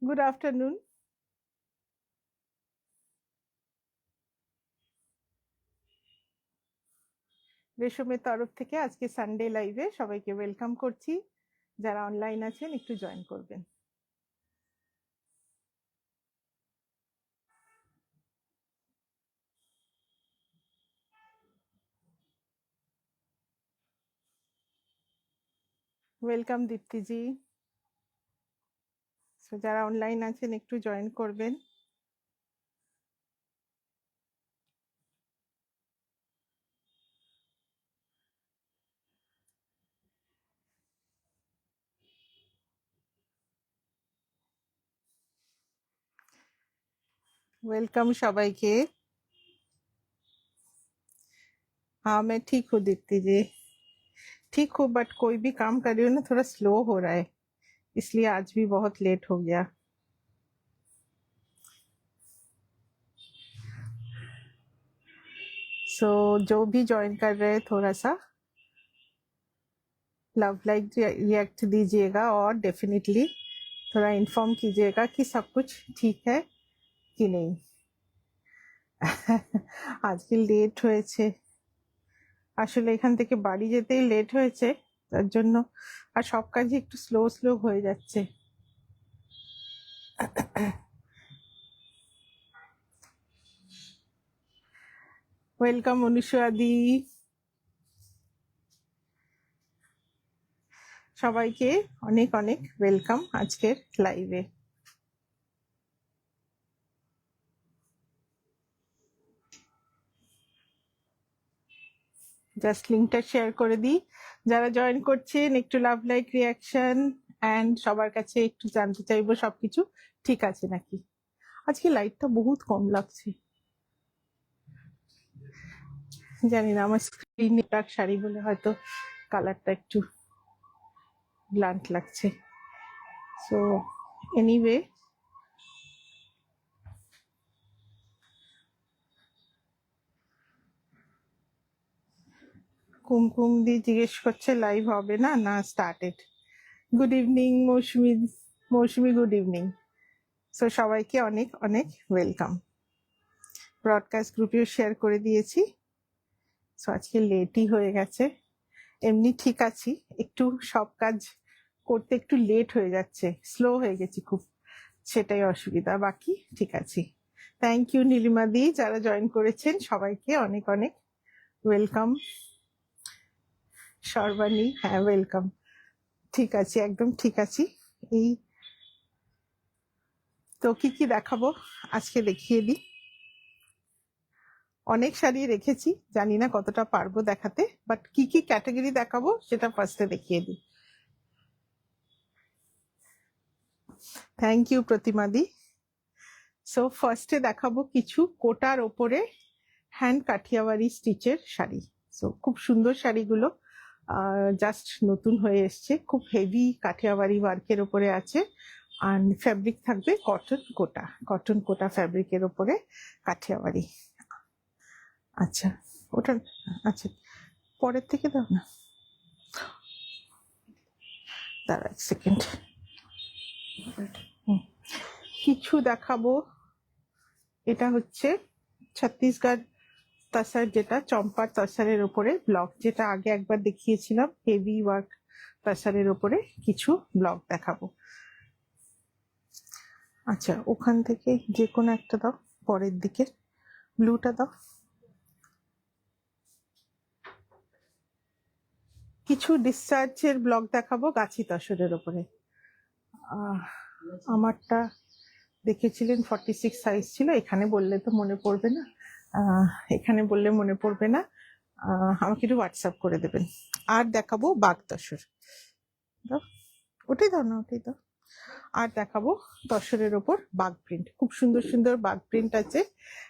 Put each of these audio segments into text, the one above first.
Good afternoon. রেশমের তরফ থেকে আজকে সানডে লাইভে সবাইকে ওয়েলকাম করছি। যারা অনলাইন আছেন একটু জয়েন করবেন। ওয়েলকাম দীপ্তিজি। সো যারা অনলাইন আছেন একটু জয়েন করবেন। वेलकम सबाइके। हाँ मैं ठीक हूँ दीप्ति जी, ठीक हूँ, बट कोई भी काम कर रही हूँ ना थोड़ा स्लो हो रहा है, इसलिए आज भी बहुत लेट हो गया। सो जो भी ज्वाइन कर रहे हैं थोड़ा सा लव लाइक रिएक्ट दीजिएगा और डेफिनेटली थोड़ा इन्फॉर्म कीजिएगा कि सब कुछ ठीक है कि नहीं। আজকে লেট হয়েছে, আসলে এখান থেকে বাড়ি যেতেই লেট হয়েছে, তার জন্য আর সব কাজই একটু স্লো স্লো হয়ে যাচ্ছে। ওয়েলকাম অনুষাদি, সবাইকে অনেক অনেক ওয়েলকাম আজকের লাইভে। জাস্ট লিঙ্কটা শেয়ার করে দিই, যারা জয়েন করছেন একটু লাভ লাইক রিয়াকশন অ্যান্ড সবার কাছে একটু জানতে চাইবো সবকিছু ঠিক আছে নাকি। আজকে লাইটটা বহুত কম লাগছে, জানি না, আমার স্ক্রিনে ডার্ক শাড়ি বলে হয়তো কালারটা একটু ব্লান্ট লাগছে। সো এনিওয়ে, কুমকুম দি জিজ্ঞেস করছে লাইভ হবে না, না স্টার্টেড। গুড ইভিনিং মৌসুমি, মৌসুমি গুড ইভিনিং। সো সবাইকে অনেক অনেক ওয়েলকাম। ব্রডকাস্ট গ্রুপেও শেয়ার করে দিয়েছি। সো আজকে লেটই হয়ে গেছে, এমনি ঠিক আছি, একটু সব কাজ করতে একটু লেট হয়ে যাচ্ছে, স্লো হয়ে গেছি খুব, সেটাই অসুবিধা, বাকি ঠিক আছি। থ্যাংক ইউ নীলিমা দি, যারা জয়েন করেছেন সবাইকে অনেক অনেক ওয়েলকাম। সর্বাণী, হ্যাঁ ওয়েলকাম, ঠিক আছে, একদম ঠিক আছি। এই তো কি কি দেখাবো আজকে দেখিয়ে দিই। অনেক শাড়ি রেখেছি, জানি না কতটা পারবো দেখাতে, বাট কি কি ক্যাটাগরি দেখাবো সেটা ফার্স্টে দেখিয়ে দিই। Thank you Pratima di. So ফার্স্টে দেখাবো কিছু কোটার ওপরে হ্যান্ড কাঠিয়াওয়ারি স্টিচের শাড়ি। সো খুব সুন্দর শাড়িগুলো, জাস্ট নতুন হয়ে এসছে, খুব হেভি কাঠিয়াওয়ারি ওয়ার্কের ওপরে আছে, আর ফ্যাব্রিক থাকবে কটন কোটা, কটন কোটা ফ্যাব্রিকের ওপরে কাঠিয়াওয়ারি। আচ্ছা ওটা, আচ্ছা পরের থেকে দাও না, দাঁড়া এক সেকেন্ড। কিছু দেখাবো, এটা হচ্ছে ছত্তিশগড় তাসার, যেটা চম্পার তাসারের ওপরে ব্লক, যেটা আগে একবার দেখিয়েছিলাম হেভি ওয়ার্ক তাসারের ওপরে কিছু ব্লক দেখাবো। আচ্ছা ওখান থেকে যে কোনো একটা দাও, পরের দিকে ব্লুটা দাও। কিছু ডিসচার্জের ব্লক দেখাবো গাছি তসরের ওপরে। আমারটা দেখেছিলেন 46 সাইজ ছিল, এখানে বললে তো মনে পড়বে না, এখানে বললে মনে পড়বে না, আমাকে একটু হোয়াটসঅ্যাপ করে দেবেন। আর দেখাবো বাঘ তসর, দাও ওটাই দাও না, ওটাই দাও। আর দেখাবো তসরের ওপর বাঘ প্রিন্ট, খুব সুন্দর সুন্দর বাঘ প্রিন্ট আছে।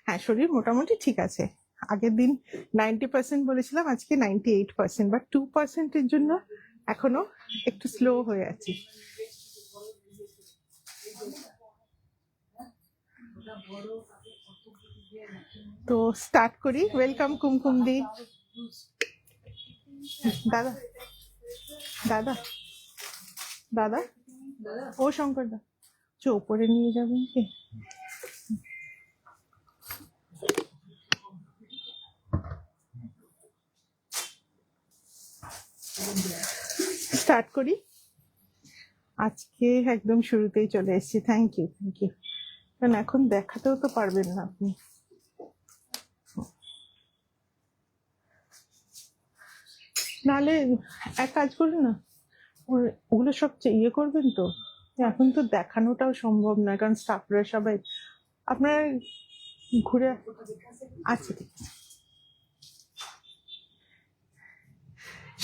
হ্যাঁ শরীর মোটামুটি ঠিক আছে, আগের দিন 90% বলেছিলাম, আজকে 98%, বাট 2%-এর জন্য এখনো একটু স্লো হয়ে আছি। তো স্টার্ট করি। ওয়েলকাম কুমকুম দি। দাদা দাদা দাদা, ও শঙ্কর দা একটু ওপরে নিয়ে যাবেন কি? স্টার্ট করি। আজকে একদম শুরুতেই চলে এসেছি। Thank you. কারণ এখন দেখাতেও তো পারবেন না আপনি। নাহলে এক কাজ করুন না, ওগুলো সব ইয়ে করবেন তো। এখন তো দেখানোটাও সম্ভব নয়, কারণ স্টাফরা সবাই আপনার ঘুরে। আচ্ছা, ঠিক আছে।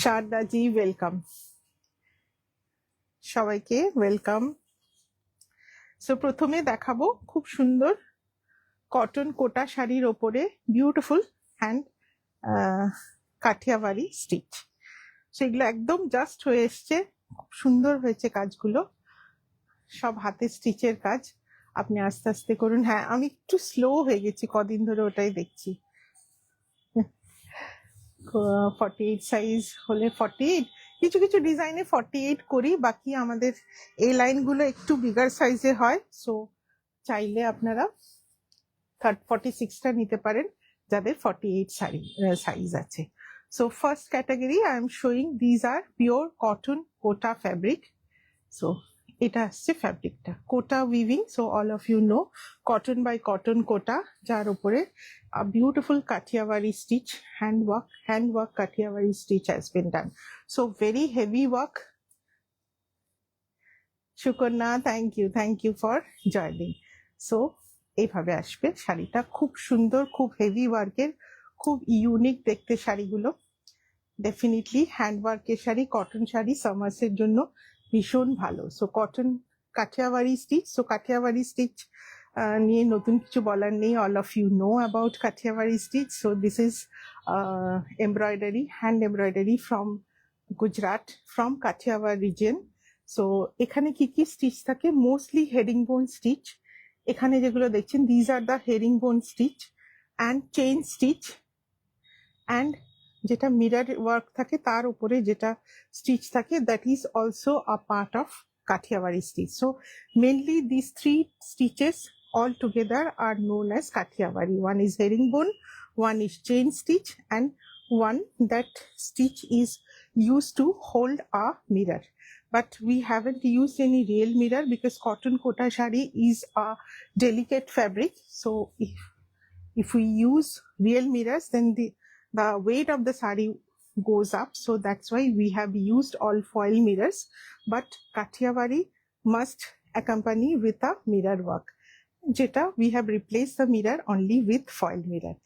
শারদাজি ওয়েলকাম, সবাইকে ওয়েলকাম। সো প্রথমে দেখাবো খুব সুন্দর কটন কোটা শাড়ির ওপরে বিউটিফুল হ্যান্ড কাঠিয়াবাড়ি স্টিচ। সেগুলো একদম জাস্ট হয়ে এসছে, খুব সুন্দর হয়েছে কাজগুলো, সব হাতে স্টিচের কাজ। আপনি আস্তে আস্তে করুন। হ্যাঁ, আমি একটু স্লো হয়ে গেছি কদিন ধরে, ওটাই দেখছি। 48 সাইজ হলে 48, কিছু কিছু ডিজাইনে 48 করি, বাকি আমাদের এই লাইনগুলো একটু বিগার সাইজে হয়। সো চাইলে আপনারা 46টা নিতে পারেন যাদের 48 সাইজ আছে। So first category I am showing, these are pure cotton Kota fabric. So এটা আসছে ফ্যাব্রিকটা Kota weaving. So all of you know cotton by cotton Kota, যার উপরে beautiful Kathiawari stitch, hand work Kathiawari stitch has been done. So very heavy work. Sukanya, thank you for joining. So এইভাবে আসবে শাড়িটা, খুব সুন্দর, খুব হেভি ওয়ার্কের, খুব ইউনিক দেখতে শাড়িগুলো। ডেফিনেটলি হ্যান্ড ওয়ার্কের শাড়ি, কটন শাড়ি সামার্সের জন্য ভীষণ ভালো। So cotton Kathiawari stitch. So Kathiawari stitch নিয়ে নতুন কিছু বলার নেই, all of you know about Kathiawari stitch. So this is embroidery, hand embroidery from Gujarat, from Kathiawar region. So এখানে কি কি স্টিচ থাকে? Mostly herringbone stitch. এখানে যেগুলো দেখছেন, these are the herringbone stitch and chain stitch, and যেটা mirror work থাকে তার উপরে যেটা স্টিচ থাকে, that is also a part of Kathiawari stitch. So mainly this three stitches all together are known as Kathiawari. One is herringbone, one is chain stitch, and one that stitch is used to hold a mirror. But we haven't used any real mirror because cotton kota shari is a delicate fabric. So if we use real mirrors, then the weight of the sari goes up. So that's why we have used all foil mirrors. But Kathiawari must accompany with a mirror work. যেটা we have replaced the mirror only with foil mirror.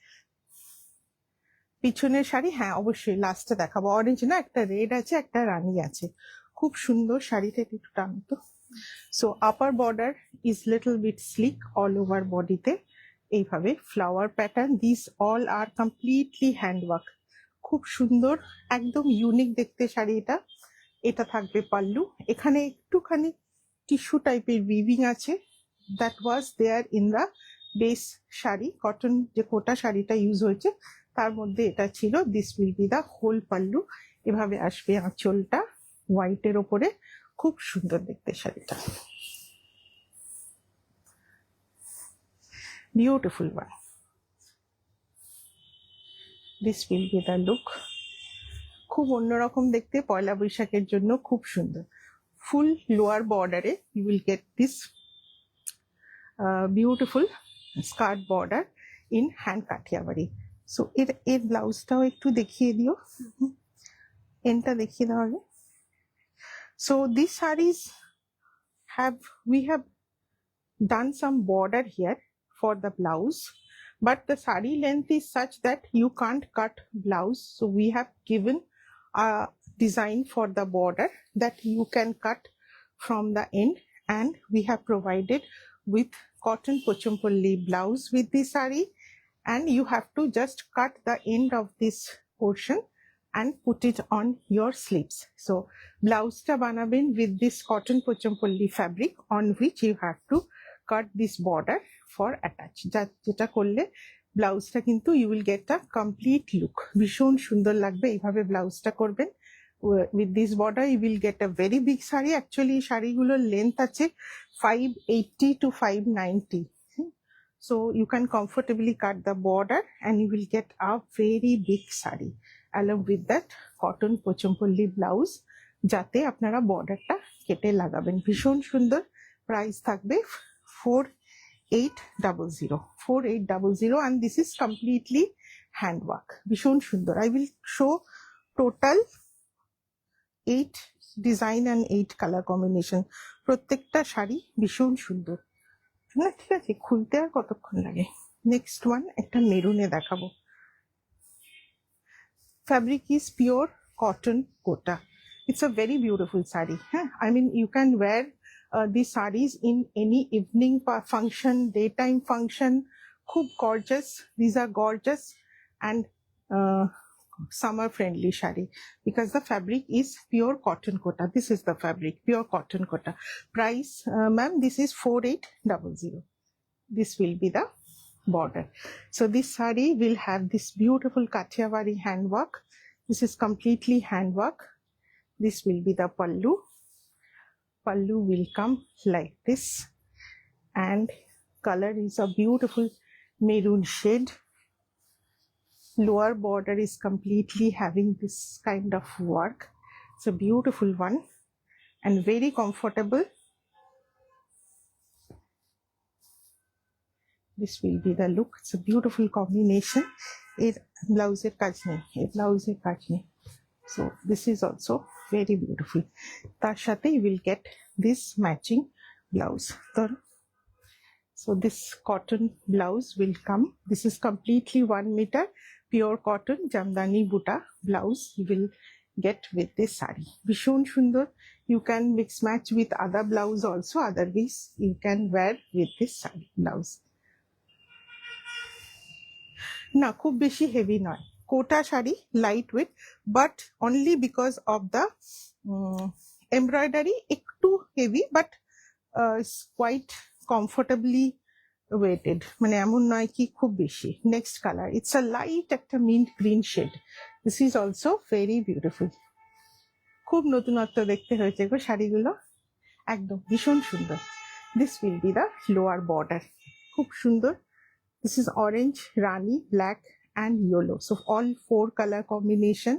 পিছনের শাড়ি, হ্যাঁ অবশ্যই লাস্টে দেখাবো। Orange না, একটা red আছে, একটা রানী আছে, খুব সুন্দর শাড়িটা, একটু টানো তো। So upper border is little bit sleek all over বডিতে, এইভাবে flower pattern. This all are completely handwork, খুব সুন্দর, একদম ইউনিক দেখতে শাড়ি এটা। এটা থাকবে পাল্লু। এখানে একটুখানি টিস্যু টাইপের উইভিং আছে, that was there in the base sari, cotton যে কোটা শাড়িটা ইউজ হয়েছে তার মধ্যে এটা ছিল। This will be the whole pallu. এভাবে আসবে আঁচলটা হোয়াইটের ওপরে, খুব সুন্দর দেখতে শাড়িটা, beautiful one. This will be the look, খুব অন্যরকম দেখতে, পয়লা বৈশাখের জন্য খুব সুন্দর। ফুল লোয়ার বর্ডারে you will get this beautiful skirt border in hand Kathiawari. So এর ব্লাউজটাও একটু দেখিয়ে দিও, এনটা দেখিয়ে দেওয়া হবে। So this saris we have done some border here for the blouse, but the sari length is such that you can't cut blouse. So we have given a design for the border that you can cut from the end, and we have provided with cotton pochampalli blouse with this sari, and you have to just cut the end of this portion and put it on your sleeves. So blouse ta banaben with this cotton pochampalli fabric on which you have to cut this border for attach. যেটা করলে ব্লাউজটা কিন্তু you will get a complete look, ভীষণ সুন্দর লাগবে। এইভাবে ব্লাউজটা করবেন with this border you will get a very big sari. Actually শাড়িগুলোর length আছে 580 to 590. So you can comfortably cut the border and you will get a very big sari along with that cotton pochampolli blouse যাতে আপনারা বর্ডারটা কেটে লাগাবেন। ভীষণ সুন্দর। Price থাকবে 4800 and this is completely handwork. ভীষণ সুন্দর। I will show total 8 design and 8 color combination. প্রত্যেকটা শাড়ি ভীষণ সুন্দর। না ঠিক আছে, খুলতে আর কতক্ষণ লাগে। নেক্সট ওয়ান একটা মেরুনে দেখাবো। Fabric is pure cotton kota. It's a very beautiful sari. I mean, you can wear these saris in any evening function, daytime function. Khub gorgeous. These are gorgeous and summer friendly sari because the fabric is pure cotton kota. This is the fabric, pure cotton kota. Price, ma'am, this is 4800. This will be the border. So this sari will have this beautiful Kathiawari handwork. This is completely handwork. This will be the pallu. Pallu will come like this and color is a beautiful maroon shade. Lower border is completely having this kind of work. It's a beautiful one and very comfortable. This will be the look. It's a beautiful combination. It blouse kaj nahi. So this is also very beautiful. Tar sathe you will get this matching blouse. So this cotton blouse will come. This is completely 1 meter pure cotton jamdani buta blouse you will get with this sari. Bishon shundar. You can mix match with other blouse also. Otherwise you can wear with this sari blouse. না খুব বেশি heavy নয়, Kota sari, light weight, but only because of the embroidery একটু heavy but quite comfortably weighted, মানে এমন নয় কি খুব বেশি। Next colour, it's a light একটা mint green shade. This is also very beautiful. খুব নতুনত্ব দেখতে হয়েছে গো শাড়িগুলো, একদম ভীষণ সুন্দর। This will be the lower border, খুব সুন্দর। This is orange, rani, black and yellow. So all 4 color combination.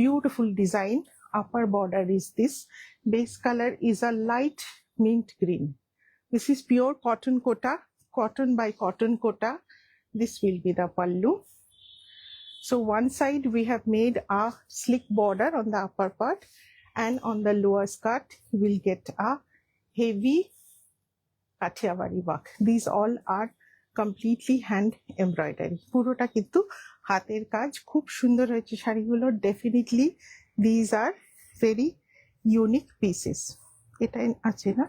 Beautiful design. Upper border is this. Base color is a light mint green. This is pure cotton kota. Cotton by cotton kota. This will be the pallu. So one side we have made a slick border on the upper part and on the lower skirt you will get a heavy Kathiawari work. These all are completely hand embroidery. পুরোটা কিন্তু হাতের কাজ, খুব সুন্দর হয়েছে শাড়িগুলো। Definitely these are very unique pieces. এটা আছে না?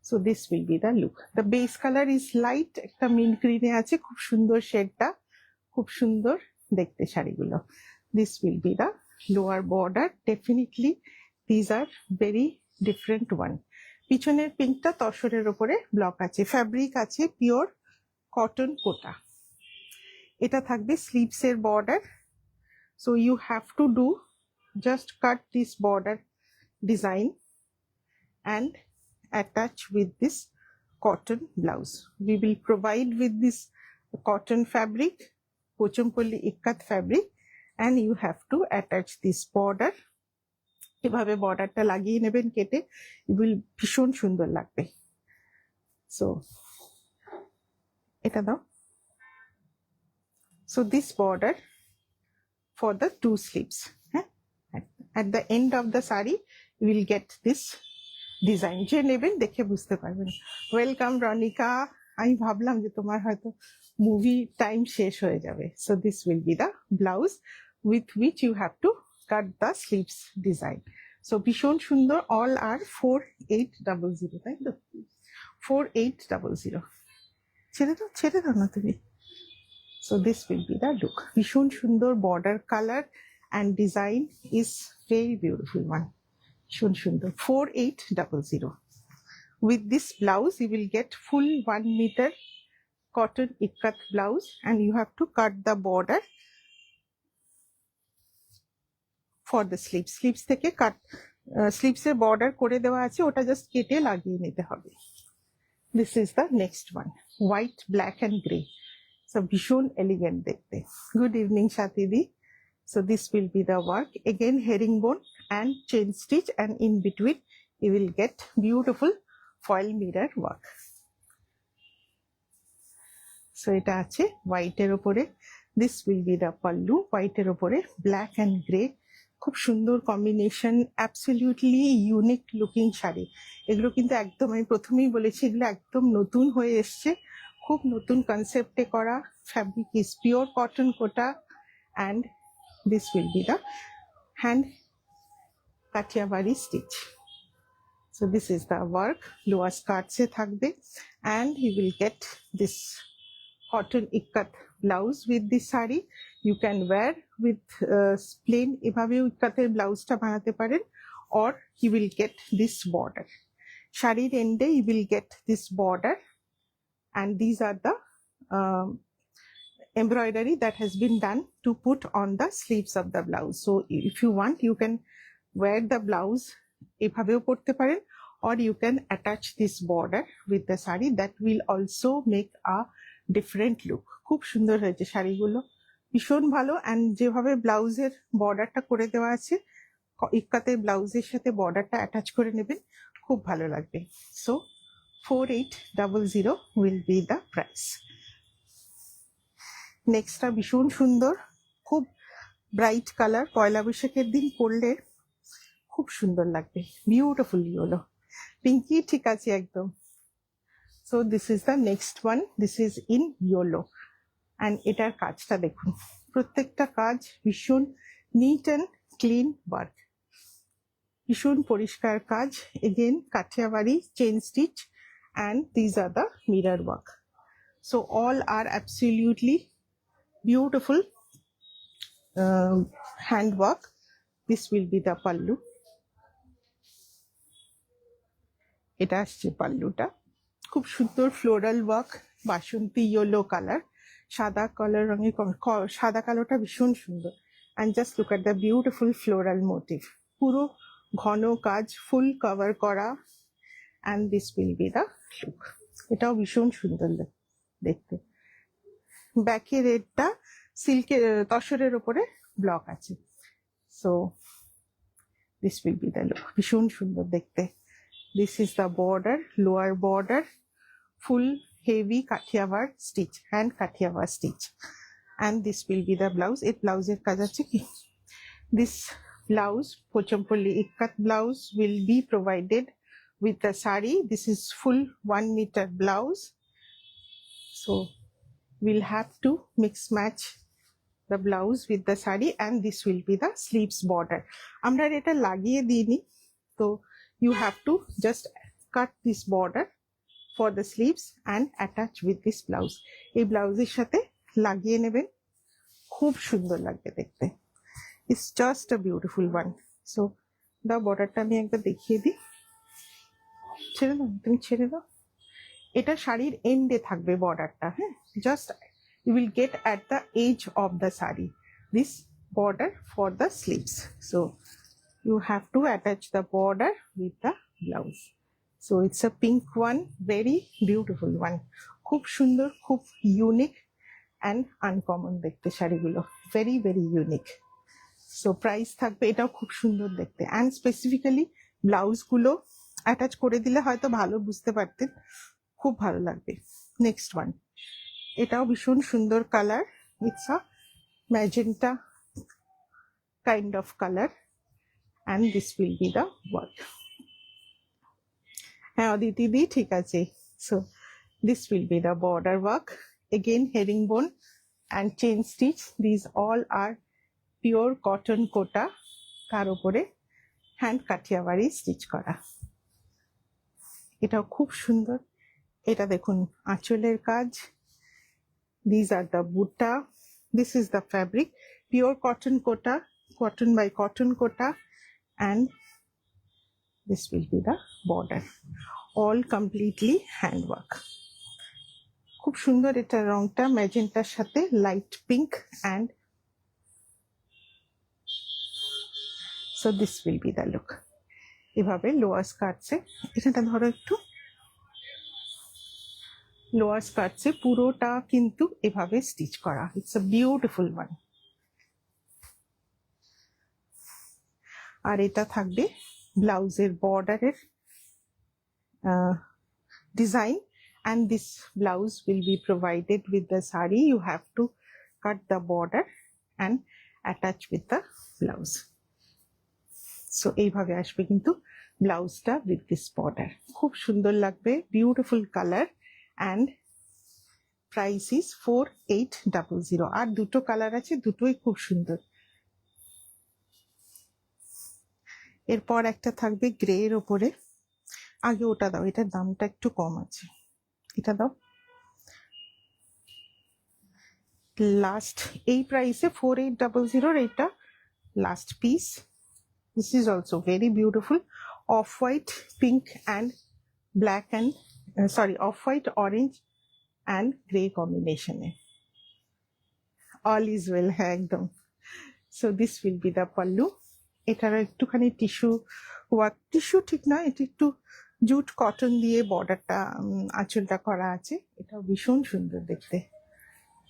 So this will be the look. The base color is light, একটা mint green এ আছে, খুব সুন্দর শেডটা, খুব সুন্দর দেখতে শাড়িগুলো। This will be the lower border. Definitely these are very different one. পিছনের পিঙ্কটা তসরের উপরে ব্লক আছে, ফ্যাব্রিক আছে পিওর কটন কোটা। এটা থাকবে স্লিভস এর border. So you have to do just cut this border design and attach with this cotton blouse. We will provide with this cotton fabric, pochampolli ikat fabric, and you have to attach this border. এভাবে বর্ডারটা লাগিয়ে নেবেন কেটে, will ভীষণ সুন্দর লাগবে। So এটা দাও। So this border for the 2 sleeves. At the end of the sari you will get this design. যে নেবেন দেখে বুঝতে পারবেন। ওয়েলকাম রনিকা, আমি ভাবলাম যে তোমার হয়তো মুভি টাইম শেষ হয়ে যাবে। So this will be the blouse with which you have to cut the sleeves design. So ভীষণ সুন্দর। অল আর 4800, তাই তো? 4800। ছেড়ে দাও না তুমি। So this will be the look. ভীষণ সুন্দর border, colour and design is very beautiful one. Shundar 4800. With this blouse you will get full 1 meter cotton ikat blouse and you have to cut the border for the sleeves. Sleeves থেকে কাট sleeves এর border করে দেওয়া আছে, ওটা just কেটে লাগিয়ে নিতে হবে। This is the next one, white, black and grey. So ভীষণ elegant দেখতে। Good evening Shatidi. So this will be the work. Again herringbone and chain stitch, and in between you will get beautiful foil mirror work. So এটা আছে white এর উপরে। This will be the pallu, white এর উপরে black and grey. খুব সুন্দর combination, absolutely unique looking sari. এগুলো কিন্তু একদম, আমি প্রথমেই বলেছি, এগুলো একদম নতুন হয়ে এসছে, খুব নতুন কনসেপ্টে করা। Fabric is pure cotton Kota, and this will be the hand Kathiawari stitch. So this is the work, lower স্কার্টসে থাকবে, and you will get this cotton ikat blouse with this saree. You can wear with plain এভাবে ইকাতের ব্লাউজটা বানাতে পারেন, or you will get this border. শাড়ির এন্ডে you will get this border, and these are the embroidery that has been done to put on the sleeves of the blouse. So if you want, you can wear the blouse এভাবেও পরতে পারেন, or you can attach this border with the saree. That will also make a different look. খুব সুন্দর হয়েছে শাড়িগুলো, ভীষণ ভালো। And যেভাবে ব্লাউজের বর্ডারটা করে দেওয়া আছে, ইক্কাতের ব্লাউজের সাথে বর্ডারটা অ্যাটাচ করে নেবেন, খুব ভালো লাগবে। So 4800 will be the price. নেক্সটটা ভীষণ সুন্দর, খুব ব্রাইট কালার, পয়লা বৈশাখের দিন পরলে খুব সুন্দর লাগবে, বিউটিফুল ইয়েলো, পিঙ্কি ঠিক আছে একদম। So this is the next one. This is in yellow, and এটার কাজটা দেখুন, প্রত্যেকটা কাজ ভীষণ নিট অ্যান্ড ক্লিন ওয়ার্ক, ভীষণ পরিষ্কার কাজ। Again Kathiawari chain stitch, and these are the mirror work. So all are absolutely beautiful hand work. This will be the pallu. এটা আসছে পাল্লুটা, খুব সুন্দর ফ্লোরাল ওয়ার্ক, বাসন্তী ইয়েলো কালার, সাদা কালার রঙের, সাদা কালোটা ভীষণ সুন্দর। And just look at the beautiful floral motif, পুরো ঘন কাজ, ফুল কভার করা, and this will be the look. এটাও ভীষণ সুন্দর দেখতে। ব্যাকে রেডটা সিল্কের তসরের ওপরে ব্লক আছে। So this will be the look, ভীষণ সুন্দর দেখতে। This is the border, lower border, full heavy Kathiawar stitch, hand Kathiawar stitch, and this will be the blouse. It blouse er kaj ache ki? This blouse, Pochampalli ikat blouse, will be provided with the saree. This is full 1 meter blouse, so we'll have to mix match the blouse with the saree, and this will be the sleeves border. Amra eta lagiye dini, so you have to just cut this border for the sleeves and attach with this blouse. এই ব্লাউজের সাথে লাগিয়ে নেবেন, খুব সুন্দর লাগবে দেখতে। It's just a beautiful one. So the borderটা আমি একবার দেখিয়ে দিই, ছেড়ে দাও, তুমি ছেড়ে দাও। এটা শাড়ির এন্ডে থাকবে বর্ডারটা, হ্যাঁ, just you will get at the edge of the saree this border for the sleeves. So you have to attach the border with the blouse. So it's a pink one, very beautiful one, খুব সুন্দর, খুব unique and uncommon দেখতে শাড়িগুলো, very very unique. So price থাকবে, এটাও খুব সুন্দর দেখতে, অ্যান্ড স্পেসিফিক্যালি ব্লাউজগুলো অ্যাটাচ করে দিলে হয়তো ভালো বুঝতে পারতেন, খুব ভালো লাগবে। নেক্সট ওয়ান, এটাও ভীষণ সুন্দর colour, it's a magenta kind of colour, and this will be the work. হ্যাঁ অদিতি দি ঠিক আছে। So this will be the border work, again herringbone and chain stitch. These all are pure cotton kota, তার উপরে hand Kathiawari stitch করা। এটাও খুব সুন্দর। এটা দেখুন আঁচলের কাজ, these are the butta, this is the fabric, pure cotton kota, cotton by cotton kota, and this will be the border, all completely handwork. খুব সুন্দর এটা রংটা, ম্যাজেন্টার সাথে light pink, and so this will be the look. এভাবে lower স্কার্টসে, এখানটা ধরো একটু, lower স্কার্টসে পুরোটা কিন্তু এভাবে স্টিচ করা। It's a beautiful one. আর এটা থাকবে ব্লাউজের বর্ডারের design, and this blouse will be provided with the sari. You have to cut the border and attach with the blouse. So এইভাবে আসবে কিন্তু ব্লাউজটা with this border, খুব সুন্দর লাগবে, beautiful color, and price is 4800। আর দুটো কালার আছে, দুটোই খুব সুন্দর। এরপর একটা থাকবে গ্রে এর ওপরে, আগে ওটা দাও, এটার দামটা একটু কম আছে, এটা দাও। লাস্ট এই প্রাইসে 4800, এটা last piece. This is also very beautiful, off white pink and black and sorry off white orange and grey কম্বিনেশনে। অল ইজ ওয়েল, হ্যাঁ একদম। So this will be the pallu. এটারও একটুখানি টিস্যু ওয়ার্ক, টিস্যু ঠিক না, এটা একটু জুট কটন দিয়ে বর্ডারটা আঁচলটা করা আছে, এটাও ভীষণ সুন্দর দেখতে।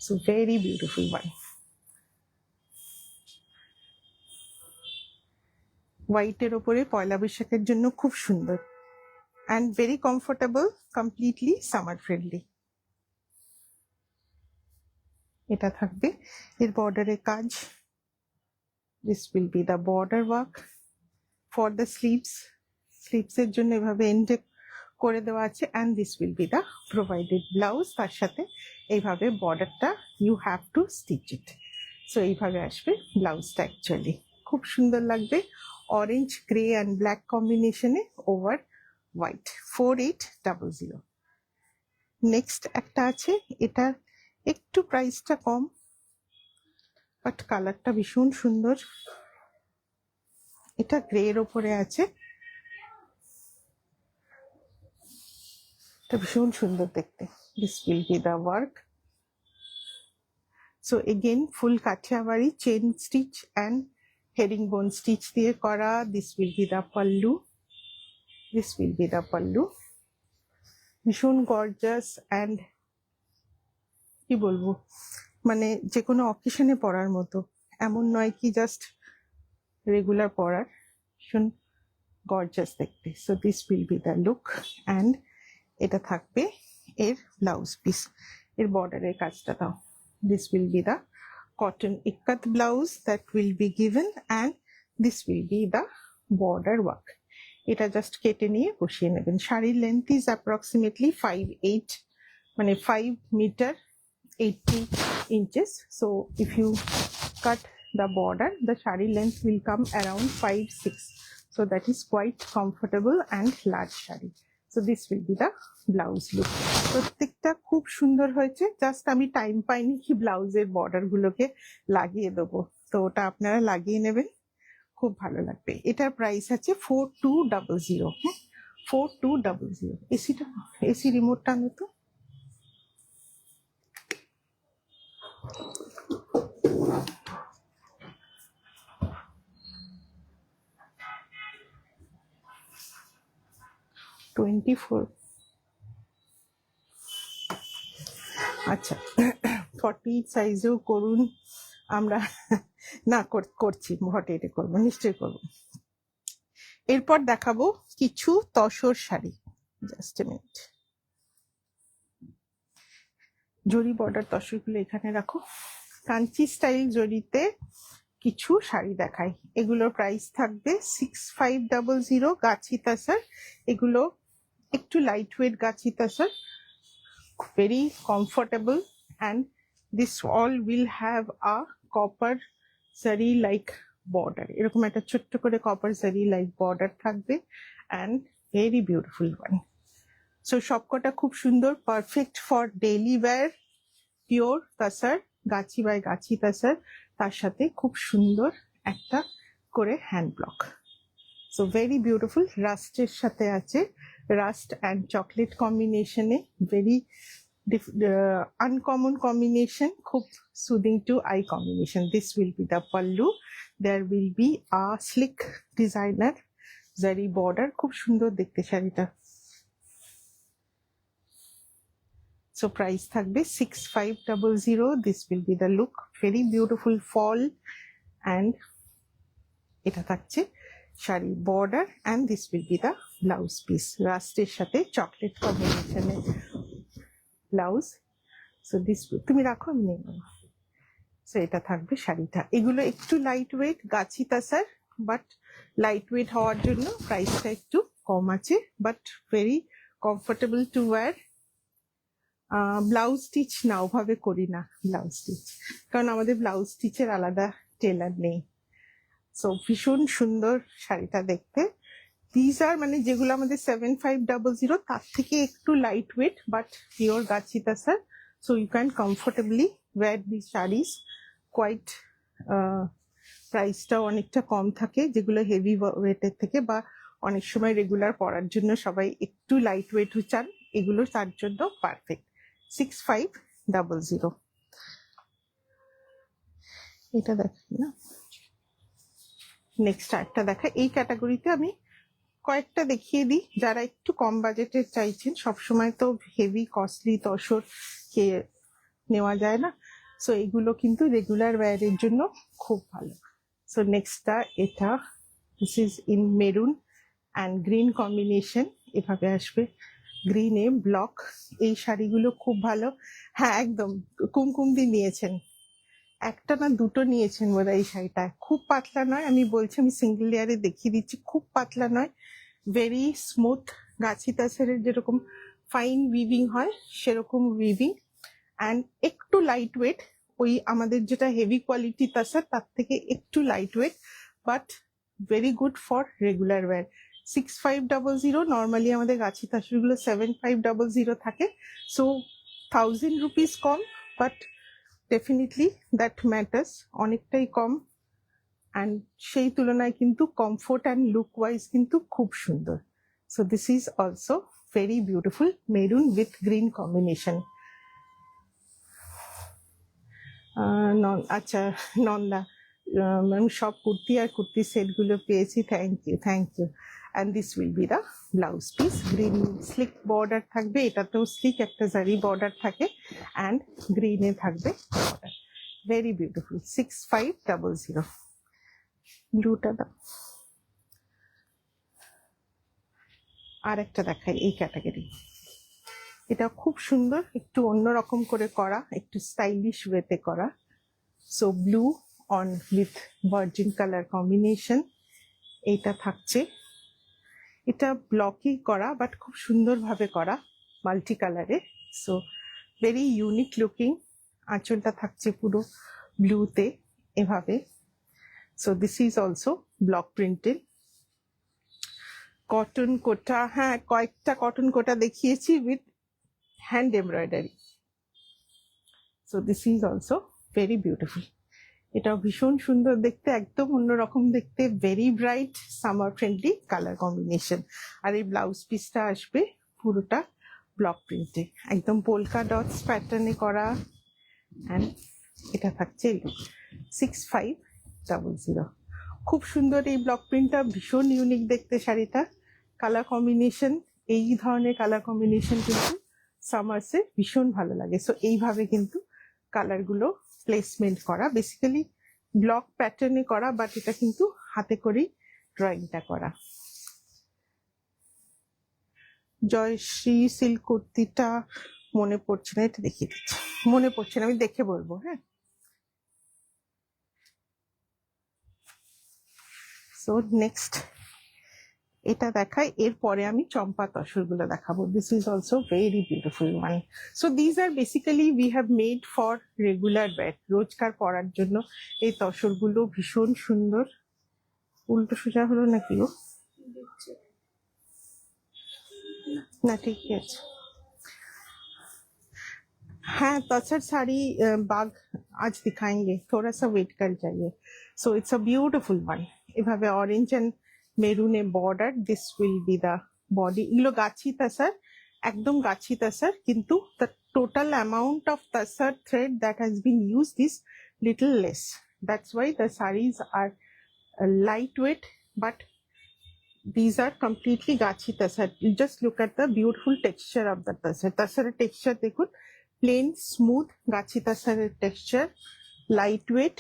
So very beautiful one. হোয়াইটের ওপরে পয়লা বৈশাখের জন্য খুব সুন্দর, and very comfortable, completely summer friendly. এটা থাকবে এর বর্ডারের কাজ। This will be the border work for the sleeves. স্লিভসের জন্য এভাবে এন্ডে করে দেওয়া আছে, and this will be the provided blouse. তার সাথে এইভাবে বর্ডারটা you have to stitch it. So এইভাবে আসবে ব্লাউজটা। অ্যাকচুয়ালি খুব সুন্দর লাগবে, অরেঞ্জ গ্রে অ্যান্ড ব্ল্যাক কম্বিনেশনে ওভার হোয়াইট। 4800। নেক্সট একটা আছে, এটা একটু প্রাইসটা কম, বাট কালারটা ভীষণ সুন্দর। এটা গ্রে এর ওপরে আছে, এটা ভীষণ সুন্দর দেখতে। This will be the work. So again full Kathiawari chain stitch and herringbone stitch দিয়ে করা। This will be the pallu. This will be the pallu. ভীষণ গর্জাস অ্যান্ড কি বলবো, মানে যে কোনো অকেশনে পরার মতো, এমন নয় কি জাস্ট রেগুলার পরার, ভীষণ গর্জাস দেখতে। So this will be the look, and এটা থাকবে এর ব্লাউজ পিস। এর বর্ডারের কাজটা দাও। This will be the cotton ikat blouse that will be given, and this will be the border work. এটা জাস্ট কেটে নিয়ে বসিয়ে নেবেন। শাড়ির লেন্থ ইজ অ্যাপ্রক্সিমেটলি 5'8", মানে 5 metre 80 inches. So if you cut the border, the shari length will come around 5'6". So that is quite comfortable and large shari. So this will be the blouse look. প্রত্যেকটা খুব সুন্দর হয়েছে, just আমি time পাইনি কি ব্লাউজের border গুলোকে লাগিয়ে দেবো, তো ওটা আপনারা লাগিয়ে নেবেন, খুব ভালো লাগবে। এটার প্রাইস আছে 4200। হ্যাঁ 4200। এসিটা, এসি রিমোটটা আনো তো। আচ্ছা 40 সাইজেও করুন, আমরা না করছি, এটা করবো, নিশ্চয়ই করবো। এরপর দেখাবো কিছু tussar sari. Just a minute, জরি বর্ডার তসর গুলো এখানে রাখো। কাঞ্চি স্টাইল জরিতে কিছু শাড়ি দেখাই। এগুলোর প্রাইস থাকবে 6500। গাছি তাসার, এগুলো একটু light weight Gachhi তাসার, very comfortable, and this all will have a copper zari like border। এরকম একটা ছোট্ট করে copper zari like border থাকবে, and very beautiful one। So সবকটা খুব সুন্দর, perfect for daily wear, pure তাসার, Gachhi by গাছি তাসার, তার সাথে খুব সুন্দর একটা করে hand block. So very beautiful. রাস্টের সাথে আছে, রাস্ট অ্যান্ড চকলেট কম্বিনেশনে, ভেরি uncommon combination, খুব soothing to eye combination. This will be the pallu. There will be a slick designer zari border, খুব সুন্দর দেখতে শাড়িটা। So price থাকবে 6500. This will be the look, very beautiful fall, and এটা থাকছে sari border, and this will be the blouse piece. রাস্টের সাথে chocolate কম্বিনেশনে blouse. So this তুমি রাখো, আমি নেব। সো এটা থাকবে শাড়িটা। এগুলো একটু light weight, Gachhi tussar, but light weight হওয়ার জন্য প্রাইসটা একটু কম আছে, but very comfortable two wire. Blouse stitch না ওভাবে করি না ব্লাউজ স্টিচ, কারণ আমাদের ব্লাউজ স্টিচের আলাদা টেলার নেই। সো ভীষণ সুন্দর শাড়িটা দেখতে। দিস আর মানে যেগুলো আমাদের 7500 তার থেকে একটু light weight, but pure Gachhi tussar. So you can comfortably wear this saris. Quite প্রাইসটাও অনেকটা কম থাকে যেগুলো হেভি ওয়েটের থেকে, বা অনেক সময় রেগুলার পরার জন্য সবাই একটু লাইট ওয়েট চান, এগুলো তার জন্য পারফেক্ট। 6500। এটা দেখাই না, নেক্সট আরেকটা দেখা। এই ক্যাটাগরিতে আমি কয়েকটা দেখিয়ে দিই, যারা একটু কম বাজেটের চাইছেন। সবসময় তো হেভি কস্টলি তসর কে নেওয়া যায় না, সো এগুলো কিন্তু রেগুলার ওয়্যারের জন্য খুব ভালো। সো নেক্সটটা এটা, this is in maroon and green combination, এভাবে আসবে গ্রিনে ব্লক। এই শাড়িগুলো খুব ভালো। হ্যাঁ একদম কুমকুম দিয়ে নিয়েছেন, একটা না দুটো নিয়েছেন বোধহয়। এই শাড়িটা খুব পাতলা নয়, আমি বলছি, আমি সিঙ্গেল লেয়ারে দেখিয়ে দিচ্ছি, খুব পাতলা নয়, ভেরি স্মুথ। গাছি তাসারের যেরকম ফাইন উইভিং হয় সেরকম উইভিং, অ্যান্ড একটু লাইট ওয়েট, ওই আমাদের যেটা হেভি কোয়ালিটি তাসার তার থেকে একটু light weight, but very good for regular wire. 6500। Normally আমাদের গাছি তাসারগুলো 7500 থাকে, so 1000 rupees com, but definitely that matters, অনেকটাই কম। অ্যান্ড সেই তুলনায় কিন্তু কমফোর্ট অ্যান্ড লুক ওয়াইজ কিন্তু খুব সুন্দর। So this is also very beautiful, maroon with green combination. আচ্ছা নন্দা, আমি সব কুর্তি আর কুর্তি সেটগুলো পেয়েছি, thank you, thank you. And this will be the blouse piece. Green sleek border থাকবে, এটাতেও স্লিক একটা জারি বর্ডার থাকে, অ্যান্ড গ্রিনে থাকবে বর্ডার, ভেরি বিউটিফুল। 6500। ব্লুটা দাও। আর একটা দেখাই এই ক্যাটাগরি, এটা খুব সুন্দর, একটু অন্যরকম করে করা, একটু স্টাইলিশ ওয়েতে করা। So blue on with virgin colour combination, এইটা থাকছে। এটা ব্লকি করা, বাট খুব সুন্দরভাবে করা, মাল্টি কালারে। So very unique looking. আঁচলটা থাকছে পুরো ব্লুতে এভাবে। So this is also block printed. Cotton Kota, হ্যাঁ কয়েকটা কটন কোটা দেখিয়েছি with hand embroidery. So this is also very beautiful. এটাও ভীষণ সুন্দর দেখতে, একদম অন্যরকম দেখতে, very bright summer friendly colour combination. আর এই ব্লাউজ পিসটা আসবে পুরোটা ব্লক প্রিন্টে, একদম পোলকা ডটস প্যাটার্নে করা, অ্যান্ড এটা থাকছে 6500। খুব সুন্দর এই ব্লক প্রিন্টটা, ভীষণ ইউনিক দেখতে শাড়িটা। কালার কম্বিনেশন, এই ধরনের কালার কম্বিনেশন কিন্তু সামার্সে ভীষণ ভালো লাগে। সো এইভাবে কিন্তু কালারগুলো প্লেসমেন্ট করা, বেসিক্যালি ব্লক প্যাটার্নে করা, বাট এটা কিন্তু হাতে করেই ড্রয়িংটা করা। জয়শ্রী সিল্ক কুর্তিটা মনে পড়ছে না, এটা দেখিয়ে দিচ্ছি, মনে পড়ছে না, আমি দেখে বলবো। হ্যাঁ, সো নেক্সট এটা দেখাই, এরপরে আমি চম্পা তসরগুলো দেখাবো। This is also very beautiful one. So these are basically we have made for regular wire, রোজকার পরার জন্য এই তসরগুলো ভীষণ সুন্দর। উল্টো সোজা হলো নাকি ও? না ঠিকই আছে। हाँ तसर साड़ी बाग आज दिखाएंगे, थोड़ा सा वेट कर जाइए। So it's a beautiful one. এভাবে অরেঞ্জ এন্ড মেরুনে border, this will be the body. এগুলো গাছি তাসার, একদম গাছি তাসার, কিন্তু total amount of tassar thread that has been used is little less. That's why the sarees are lightweight, but these are completely gachi tassar. You just look at the beautiful texture of the tassar. Tassar texture dekhun, plain smooth gachi tassar texture, lightweight,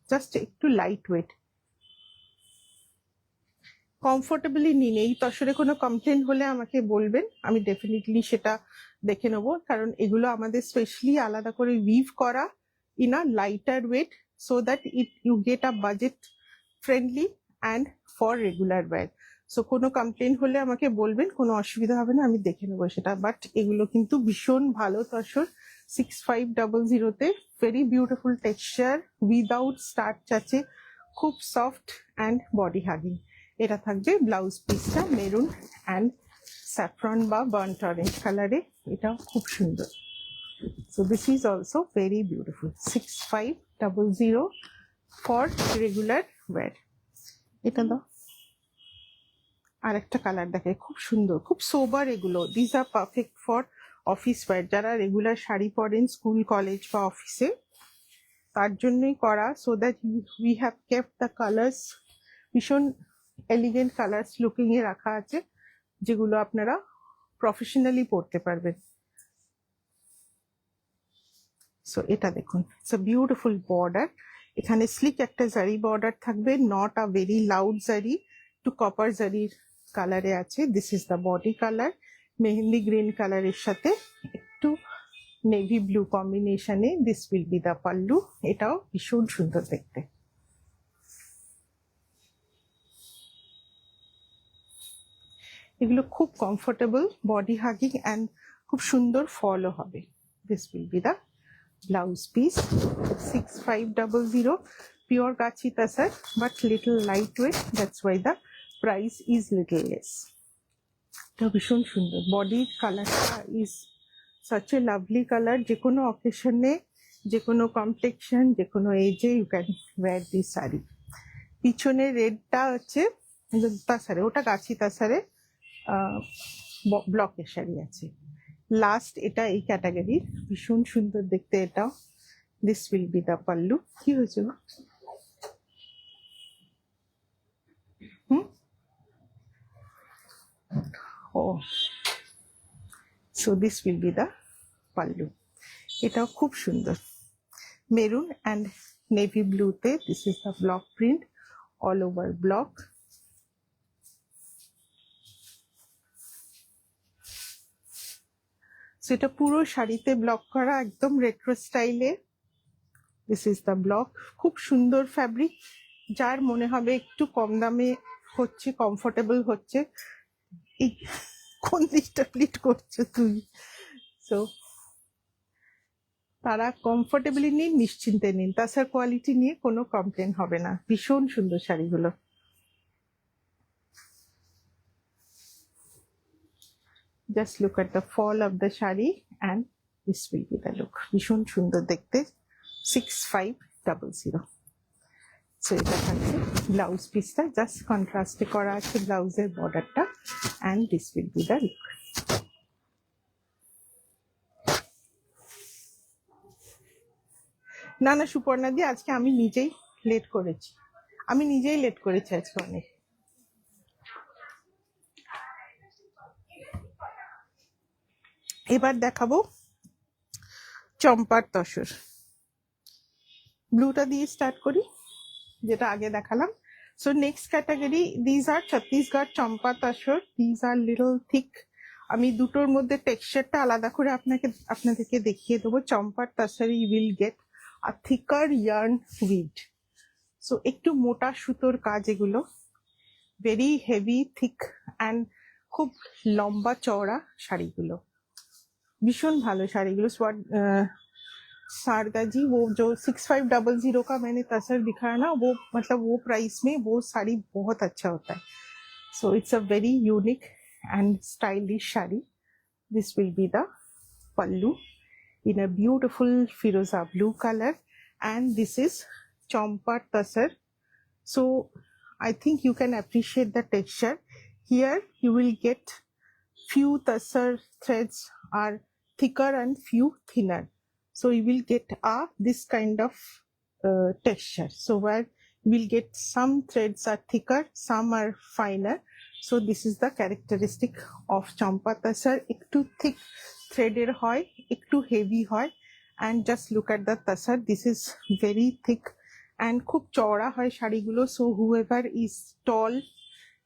just একটু lightweight. Comfortably নিন। এই তসরে কোনো complain হলে আমাকে বলবেন, আমি definitely সেটা দেখে নেব, কারণ এগুলো আমাদের স্পেশালি আলাদা করে উইভ করা in a lighter weight, so that you get a budget friendly and for regular wear. So কোনো কমপ্লেন হলে আমাকে বলবেন, কোনো অসুবিধা হবে না, আমি দেখে নেবো সেটা। বাট এগুলো কিন্তু ভীষণ ভালো তসর, 6500-তে very beautiful texture, without starch আছে, খুব সফট অ্যান্ড বডি হাগিং। এটা থাকবে ব্লাউজ পিসটা মেরুন অ্যান্ড স্যাফরন বা বার্ন্ট অরেঞ্জ কালারে, এটাও খুব সুন্দর। So this is also very beautiful, 6500 for regular wire. এটা দাও, আর একটা কালার দেখে খুব সুন্দর, খুব সোবার এগুলো। This are perfect for office wear, যারা রেগুলার শাড়ি পরেন স্কুল কলেজ বা অফিসে, তার জন্যই করা। So that we have kept the colours, ভীষণ এলিগেন্ট কালার্স লুকিং এ রাখা আছে, যেগুলো আপনারা প্রফেশনালি পরতে পারবেন। সো এটা দেখুন, ইটস আ বিউটিফুল বর্ডার, এখানে স্লিক একটা জারি বর্ডার থাকবে, not a very loud zari, to copper জারির কালারে আছে। This is the body colour, mehendi green কালারের সাথে একটু নেভি ব্লু কম্বিনেশনে। This will be the pallu, এটাও ভীষণ সুন্দর দেখতে। এগুলো খুব কমফোর্টেবল, বডি হাগিং অ্যান্ড খুব সুন্দর ফলও হবে। This will be the blouse piece, 6500, pure Gachhi tussar, but little light weight, that's why the price is little less. এটা ভীষণ সুন্দর, বডির কালারটা is such a lovely colour, যে কোনো অকেশনে, যে কোনো কমপ্লেকশন, যে কোনো এজে you can wear this sari. পিছনে রেডটা হচ্ছে তাসারে, ওটা গাছি তাসারে ব্লকের শাড়ি আছে। লাস্ট এটা এই ক্যাটাগরির, ভীষণ সুন্দর দেখতে এটাও। This will be the pallu. কি হয়েছে? ও, so this will be the pallu, এটাও খুব সুন্দর, মেরুন অ্যান্ড নেভি ব্লুতে। This is the block print, all over block. সেটা পুরো শাড়িতে ব্লক করা, একদম রেট্রো স্টাইলে। দিস ইজ দ্য ব্লক, খুব সুন্দর ফ্যাব্রিক, যার মনে হবে একটু কম দামে হচ্ছে, কমফোর্টেবল হচ্ছে। এই কোন দিকটা প্লিট করছো তুই? সো তারা কমফোর্টেবলি নিন, নিশ্চিন্তে নিন, তাছাড়া কোয়ালিটি নিয়ে কোনো কমপ্লেন হবে না। ভীষণ সুন্দর শাড়িগুলো। Just look at the fall of the shari and this will be the look. ভীষণ সুন্দর দেখতে, 6500। সো এটা থাকছে ব্লাউজ পিসটা, জাস্ট কন্ট্রাস্টে করা আছে ব্লাউজের বর্ডারটা, and this will be the look. না না সুপর্ণা দি, আজকে আমি নিজেই লেট করেছি, আমি নিজেই লেট করেছি আজকে অনেক। এবার দেখাবো চম্পার তসর। ব্লুটা দিয়ে স্টার্ট করি, যেটা আগে দেখালাম। So next category, these are Chhattisgarh Champa tussar. These are little thick. আমি দুটোর মধ্যে টেক্সচারটা আলাদা করে আপনাদেরকে দেখিয়ে দেবো। চম্পার tussar you will get a thicker yarn wide. So একটু মোটা সুতোর কাজ এগুলো, ভেরি হেভি থিক অ্যান্ড খুব লম্বা চওড়া শাড়িগুলো, भीषण भालो शाड़ीगुलो। शारदा जी वो जो 6500 का मैंने तसर दिखाया ना, वो मतलब वो प्राइस में वो साड़ी बहुत अच्छा होता है। सो it's a very unique and stylish sari. This will be the pallu in a beautiful firoza blue color, and this is chompa tasar. So I think you can appreciate the texture. Here you will get few tasar threads are thicker and few thinner. So you will get this kind of texture. So where you will get some threads are thicker, some are finer. So this is the characteristic of champa tasar. Ekটু thick threaded hoy, ekটু heavy hoy. And just look at the tasar. This is very thick and খুব চওড়া হয় শাড়িগুলো. So whoever is tall,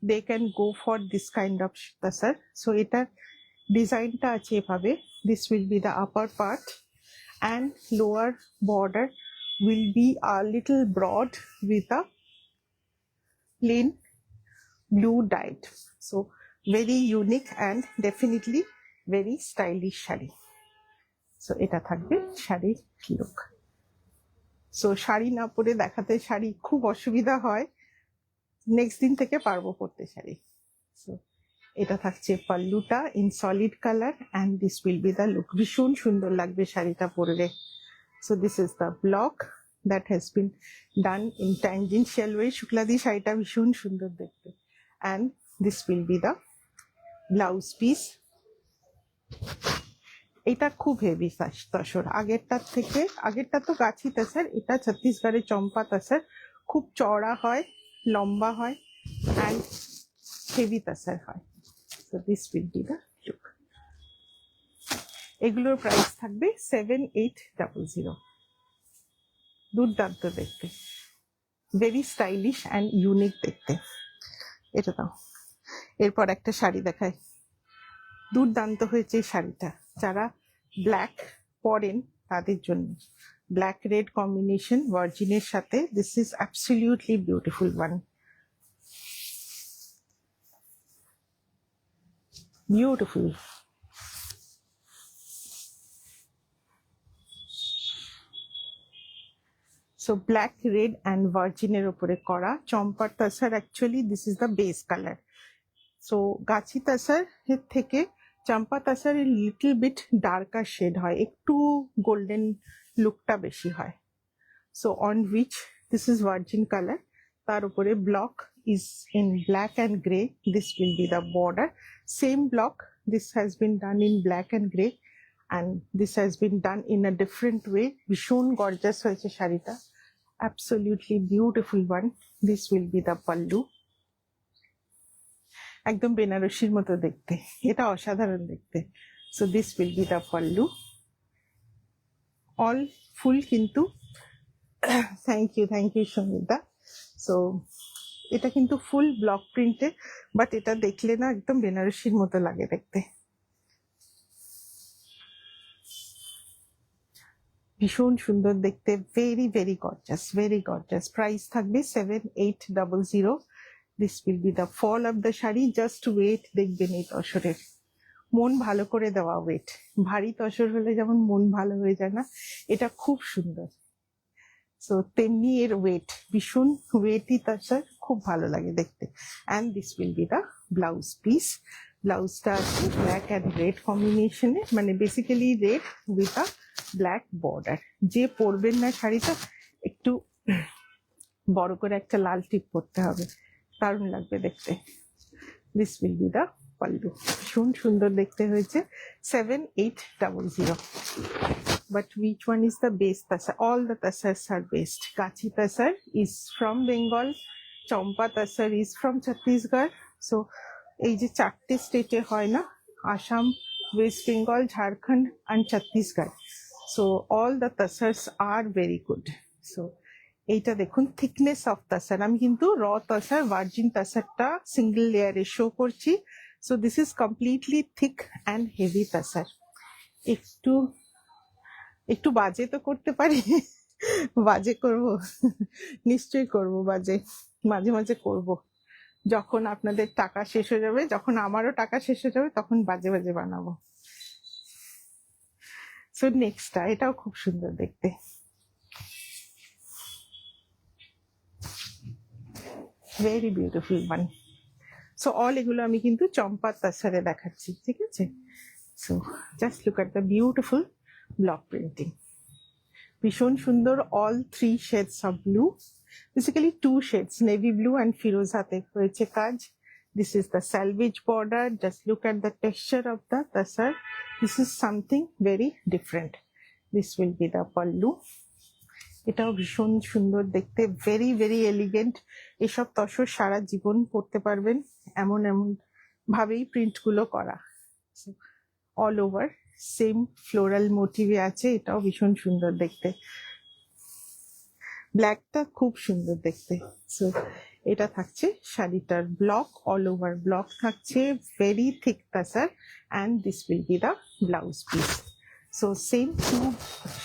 they can go for this kind of tasar. So এটার ডিজাইনটা আছে এভাবে. This will be the upper part and lower border will be a little broad with a plain blue dyed. So very unique and definitely very stylish sari. So এটা থাকবে শাড়ির look. So sari না পরে দেখাতে শাড়ি খুব অসুবিধা হয়, নেক্সট দিন থেকে পারবো পরতে শাড়ি. সো এটা থাকছে পাল্লুটা in solid colour and this will be the look. ভীষণ সুন্দর লাগবে শাড়িটা পরলে. So this is the block that has been done in tangential way. শুক্লাদি শাড়িটা ভীষণ সুন্দর দেখতে. And this will be the blouse piece. এটা খুব হেভি তসর. আগেরটা তো গাছি তাসার, এটা ছত্তিশগড়ের চম্পা তাসার. খুব চওড়া হয়, লম্বা হয় অ্যান্ড হেভি তাসার হয়. So this will be the look. এগুলোর প্রাইস থাকবে 7800. দুর্দান্ত দেখতে, ভেরি স্টাইলিশ অ্যান্ড ইউনিক দেখতে. এটা দাও. এরপর একটা শাড়ি দেখায়. দুর্দান্ত হয়েছে শাড়িটা. যারা ব্ল্যাক পরেন তাদের জন্য. ব্ল্যাক রেড কম্বিনেশন ভার্জিনের সাথে. This is absolutely beautiful one. Beautiful. So black red and ভার্জিনের ওপরে করা চম্পার tussar. Actually this is the base colour. So Gachhi tussar এর থেকে Champa tussar little bit darker shade হয়, একটু গোল্ডেন লুকটা বেশি হয়. So on which this is virgin colour. তার উপরে block is in black and grey. This will be the border. Same block. This has been done in black and grey and this has been done in a different way. ভীষণ gorgeous হয়েছে শাড়িটা. Absolutely beautiful one. This will be the pallu. একদম বেনারসির মতো দেখতে, এটা অসাধারণ দেখতে. So this will be the pallu. All full কিন্তু. Thank you Sangeeta. সো এটা কিন্তু ফুল ব্লক প্রিন্টে, বাট এটা দেখলে না একদম বেনারসির মতো লাগে দেখতে. ভীষণ সুন্দর দেখতে. Very very gorgeous, very gorgeous. Price থাকবে 7800. This will be the fall of the sari. Just wait দেখবেন এই তসরের. মন ভালো করে দেওয়া ওয়েট. ভারী তসর হলে যেমন মন ভালো হয়ে যায় না, এটা খুব সুন্দর. সো তেমনি এর ওয়েট, ভীষণ ওয়েটই তসর, খুব ভালো লাগে দেখতে. And this will be the blouse piece. ব্লাউজটা আছে ব্ল্যাক অ্যান্ড রেড কম্বিনেশনে, মানে basically red with a black border. যে পরবেন না শাড়িটা, একটু বড় করে একটা লাল টিপ পরতে হবে, দারুণ লাগবে দেখতে. This will be the pallu. ভীষণ সুন্দর দেখতে হয়েছে. 7800. But which one is the base tasar? All the tasars are based. Gachi tasar is from Bengal. Champa tasar is from Chhattisgarh. So এই যে চারটে স্টেটে হয় না, Assam, West Bengal, Jharkhand and Chhattisgarh. So all the tasars are very good. So এইটা দেখুন thickness of তাসার. আমি কিন্তু র তাসার, ভার্জিন তাসারটা সিঙ্গেল লেয়ারে শো করছি. So this is completely thick and heavy tussar. একটু বাজে তো করতে পারি. বাজে করব, নিশ্চয়ই করব বাজে, মাঝে মাঝে করব. যখন আপনাদের টাকা শেষ হয়ে যাবে, যখন আমারও টাকা শেষ হয়ে যাবে, তখন বাজে বাজে বানাবো. সো নেক্সটটা, এটাও খুব সুন্দর দেখতে. Very beautiful one. So all এগুলো আমি কিন্তু চম্পা তাসারে দেখাচ্ছি, ঠিক আছে? So just look at the beautiful block printing. ভীষণ সুন্দর. All 3 shades of blue, basically 2 shades, navy blue and ফিরোজাতে হয়েছে কাজ. This is the selvage border. Just look at the texture of the tasar. This is something very different. This will be the pallu. এটাও ভীষণ সুন্দর দেখতে, very very elegant. এসব তসর সারা জীবন পরতে পারবেন, এমন এমন ভাবেই প্রিন্ট গুলো করা। অল ওভার সেম ফ্লোরাল মোটিভে আছে, এটাও ভীষণ সুন্দর দেখতে। ব্ল্যাকটা খুব সুন্দর দেখতে। সো এটা থাকছে শাড়িটার ব্লক, অল ওভার ব্লক থাকছে, very thick তাসার, and this will be the blouse piece. So same 2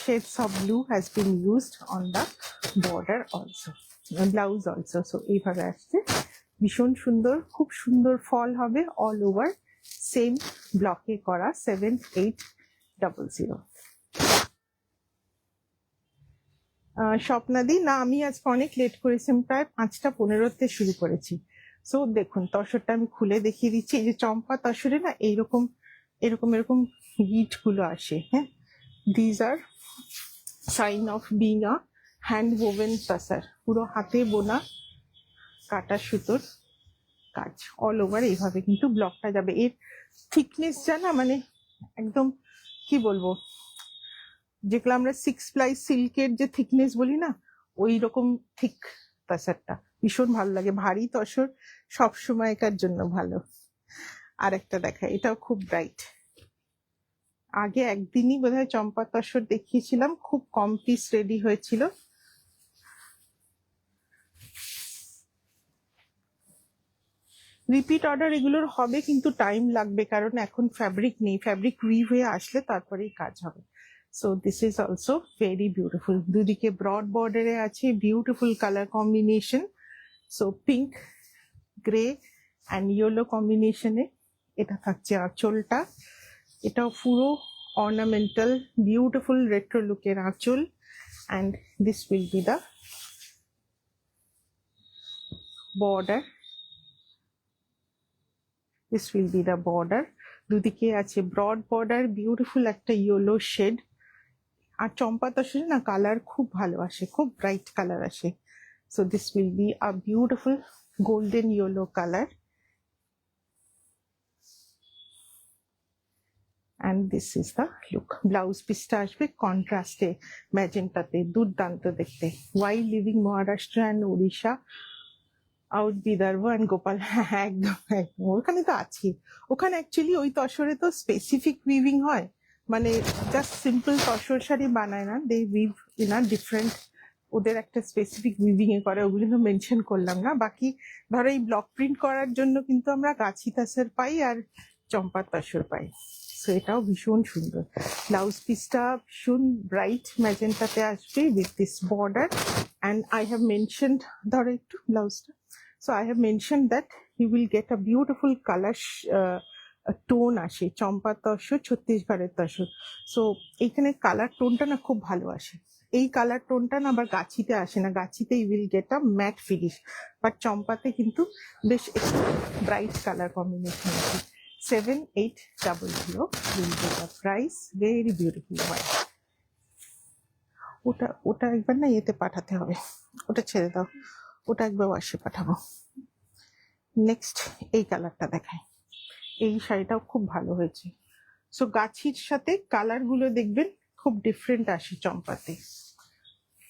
shades of blue has been used on the border also, blouse also. So এইভাবে আসছে, ভীষণ সুন্দর, খুব সুন্দর ফল হবে। অল ওভার সেম ব্লকে করা 7800। স্বপ্নাদি, না আমি আজকে অনেক লেট করেছি, প্রায় 5:15 শুরু করেছি। সো দেখুন তসরটা আমি খুলে দেখিয়ে দিচ্ছি। এই যে চম্পা তসরে না এইরকম এরকম এরকম গিট গুলো আসে, হ্যাঁ, these are sign of being a hand woven tussar, পুরো হাতে বোনা কাটা সুতোর কাজ। অল ওভার এইভাবে কিন্তু ব্লকটা যাবে। এর থিকনেস জানা মানে একদম কি বলবো, যেগুলো আমরা 6 প্লাই সিল্কের যে থিকনেস বলি না, ওই রকম থিক তাসারটা ভীষণ ভালো লাগে। ভারী তসর সব সময়কার জন্য ভালো। আর একটা দেখা, এটাও খুব ব্রাইট। আগে একদিনই বোধহয় চম্পা তসর দেখিয়েছিলাম, খুব কম পিস রেডি হয়েছিল। রিপিট অর্ডার এগুলোর হবে, কিন্তু টাইম লাগবে, কারণ এখন ফ্যাব্রিক নেই। ফ্যাব্রিক উইভ হয়ে আসলে তারপরেই কাজ হবে। So this is also very beautiful. দুদিকে ব্রড বর্ডারে আছে beautiful colour combination. So pink, grey and yellow কম্বিনেশনে এটা থাকছে আঁচলটা। এটাও পুরো অর্নামেন্টাল বিউটিফুল রেট্রো লুকের আঁচল, and this will be the border. This will be the border. দুদিকে আছে ব্রড বর্ডার, বিউটিফুল একটা ইয়েলো শেড। আর চম্পা তসরে না কালার খুব ভালো আসে, খুব ব্রাইট কালার আসে। So this will be a beautiful golden yellow colour, and this is the look. Blouse পিসটা আসবে কন্ট্রাস্টে ম্যাজেন্টাতে, দুর্দান্ত দেখতে। Why living Maharashtra and Orissa, out Vidarbha and Gopal, হ্যাঁ একদম একদম, ওখানে তো আছে। ওখানে অ্যাকচুয়ালি ওই তসরে তো স্পেসিফিক উইভিং হয়, মানে জাস্ট সিম্পল তসর শাড়ি বানায় না, দে উইভ ইন আ ডিফারেন্ট, ওদের একটা স্পেসিফিক উইভিং এ করে, ওগুলো তো মেনশন করলাম না। বাকি ধরো এই ব্লক প্রিন্ট করার জন্য কিন্তু আমরা গাছি তাসর পাই আর চম্পা তসর পাই। সো এটাও ভীষণ সুন্দর। ব্লাউজ পিসটা ভীষণ ব্রাইট ম্যাজেন্টাতে আসবে with this border, and I have mentioned, ধরো একটু ব্লাউজটা। So I have mentioned that you will get a beautiful color tone আসে চম্পা তসর, ছত্তিশগড়ের তসর। সো এইখানে কালার টোনটা না খুব ভালো আসে। এই কালার টোনটা না আবার গাছিতে আসে না, গাছিতে you will get a matte finish, but চম্পাতে কিন্তু বেশ একটু ব্রাইট কালার কম্বিনেশন আছে। 7800 will be the price. Very beautiful white. ওটা ওটা একবার না ইয়েতে পাঠাতে হবে, ওটা ছেড়ে দাও, ওটা একবার ওয়াশে পাঠাবো। নেক্সট এই কালারটা দেখায়, এই শাড়িটাও খুব ভালো হয়েছে। সো গাছির সাথে কালার গুলো দেখবেন খুব ডিফারেন্ট আসে চম্পাতে।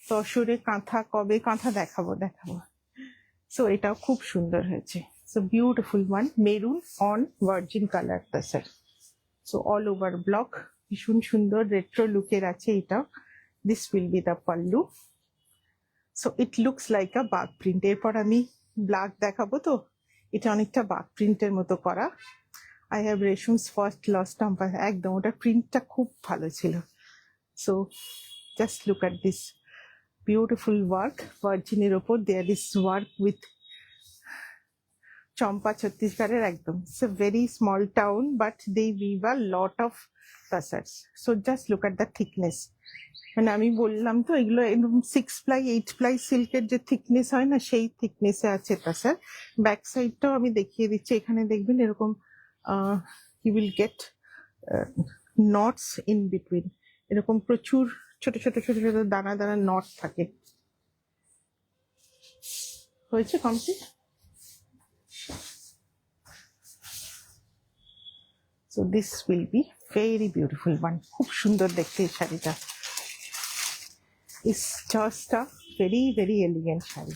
তসরে কাঁথা, কবে কাঁথা দেখাবো। সো এটাও খুব সুন্দর হয়েছে। So beautiful one, maroon on virgin colour tussar. So all over block, ভীষণ সুন্দর রেট্রো লুকের আছে এটাও। This will be the pallu. So it looks like a Bagh print. এরপর আমি ব্ল্যাক দেখাবো, তো এটা অনেকটা বাগ প্রিন্টের মতো করা। I have Reshma's first lost tamper, একদম ওটার প্রিন্টটা খুব ভালো ছিল। So just look at this beautiful work, ভার্জিনের ওপর there is work with Champa, ছত্তিশগড়ের একদম। It's a very small town but they weave a lot of tussars. So just look at the thickness, মানে আমি বললাম তো এগুলো একদম 6 প্লাই 8 প্লাই সিল্কের যে থিকনেস হয় না, সেই থিকনেসে আছে তাসার। ব্যাক সাইডটাও আমি দেখিয়ে দিচ্ছি, এখানে দেখবেন এরকম you will get knots in between, এরকম প্রচুর ছোট ছোট ছোট ছোট দানা দানা নট থাকে। হয়েছে complete. So this will be very beautiful one. খুব সুন্দর দেখতে এই শাড়িটা। It's just a very very elegant sari.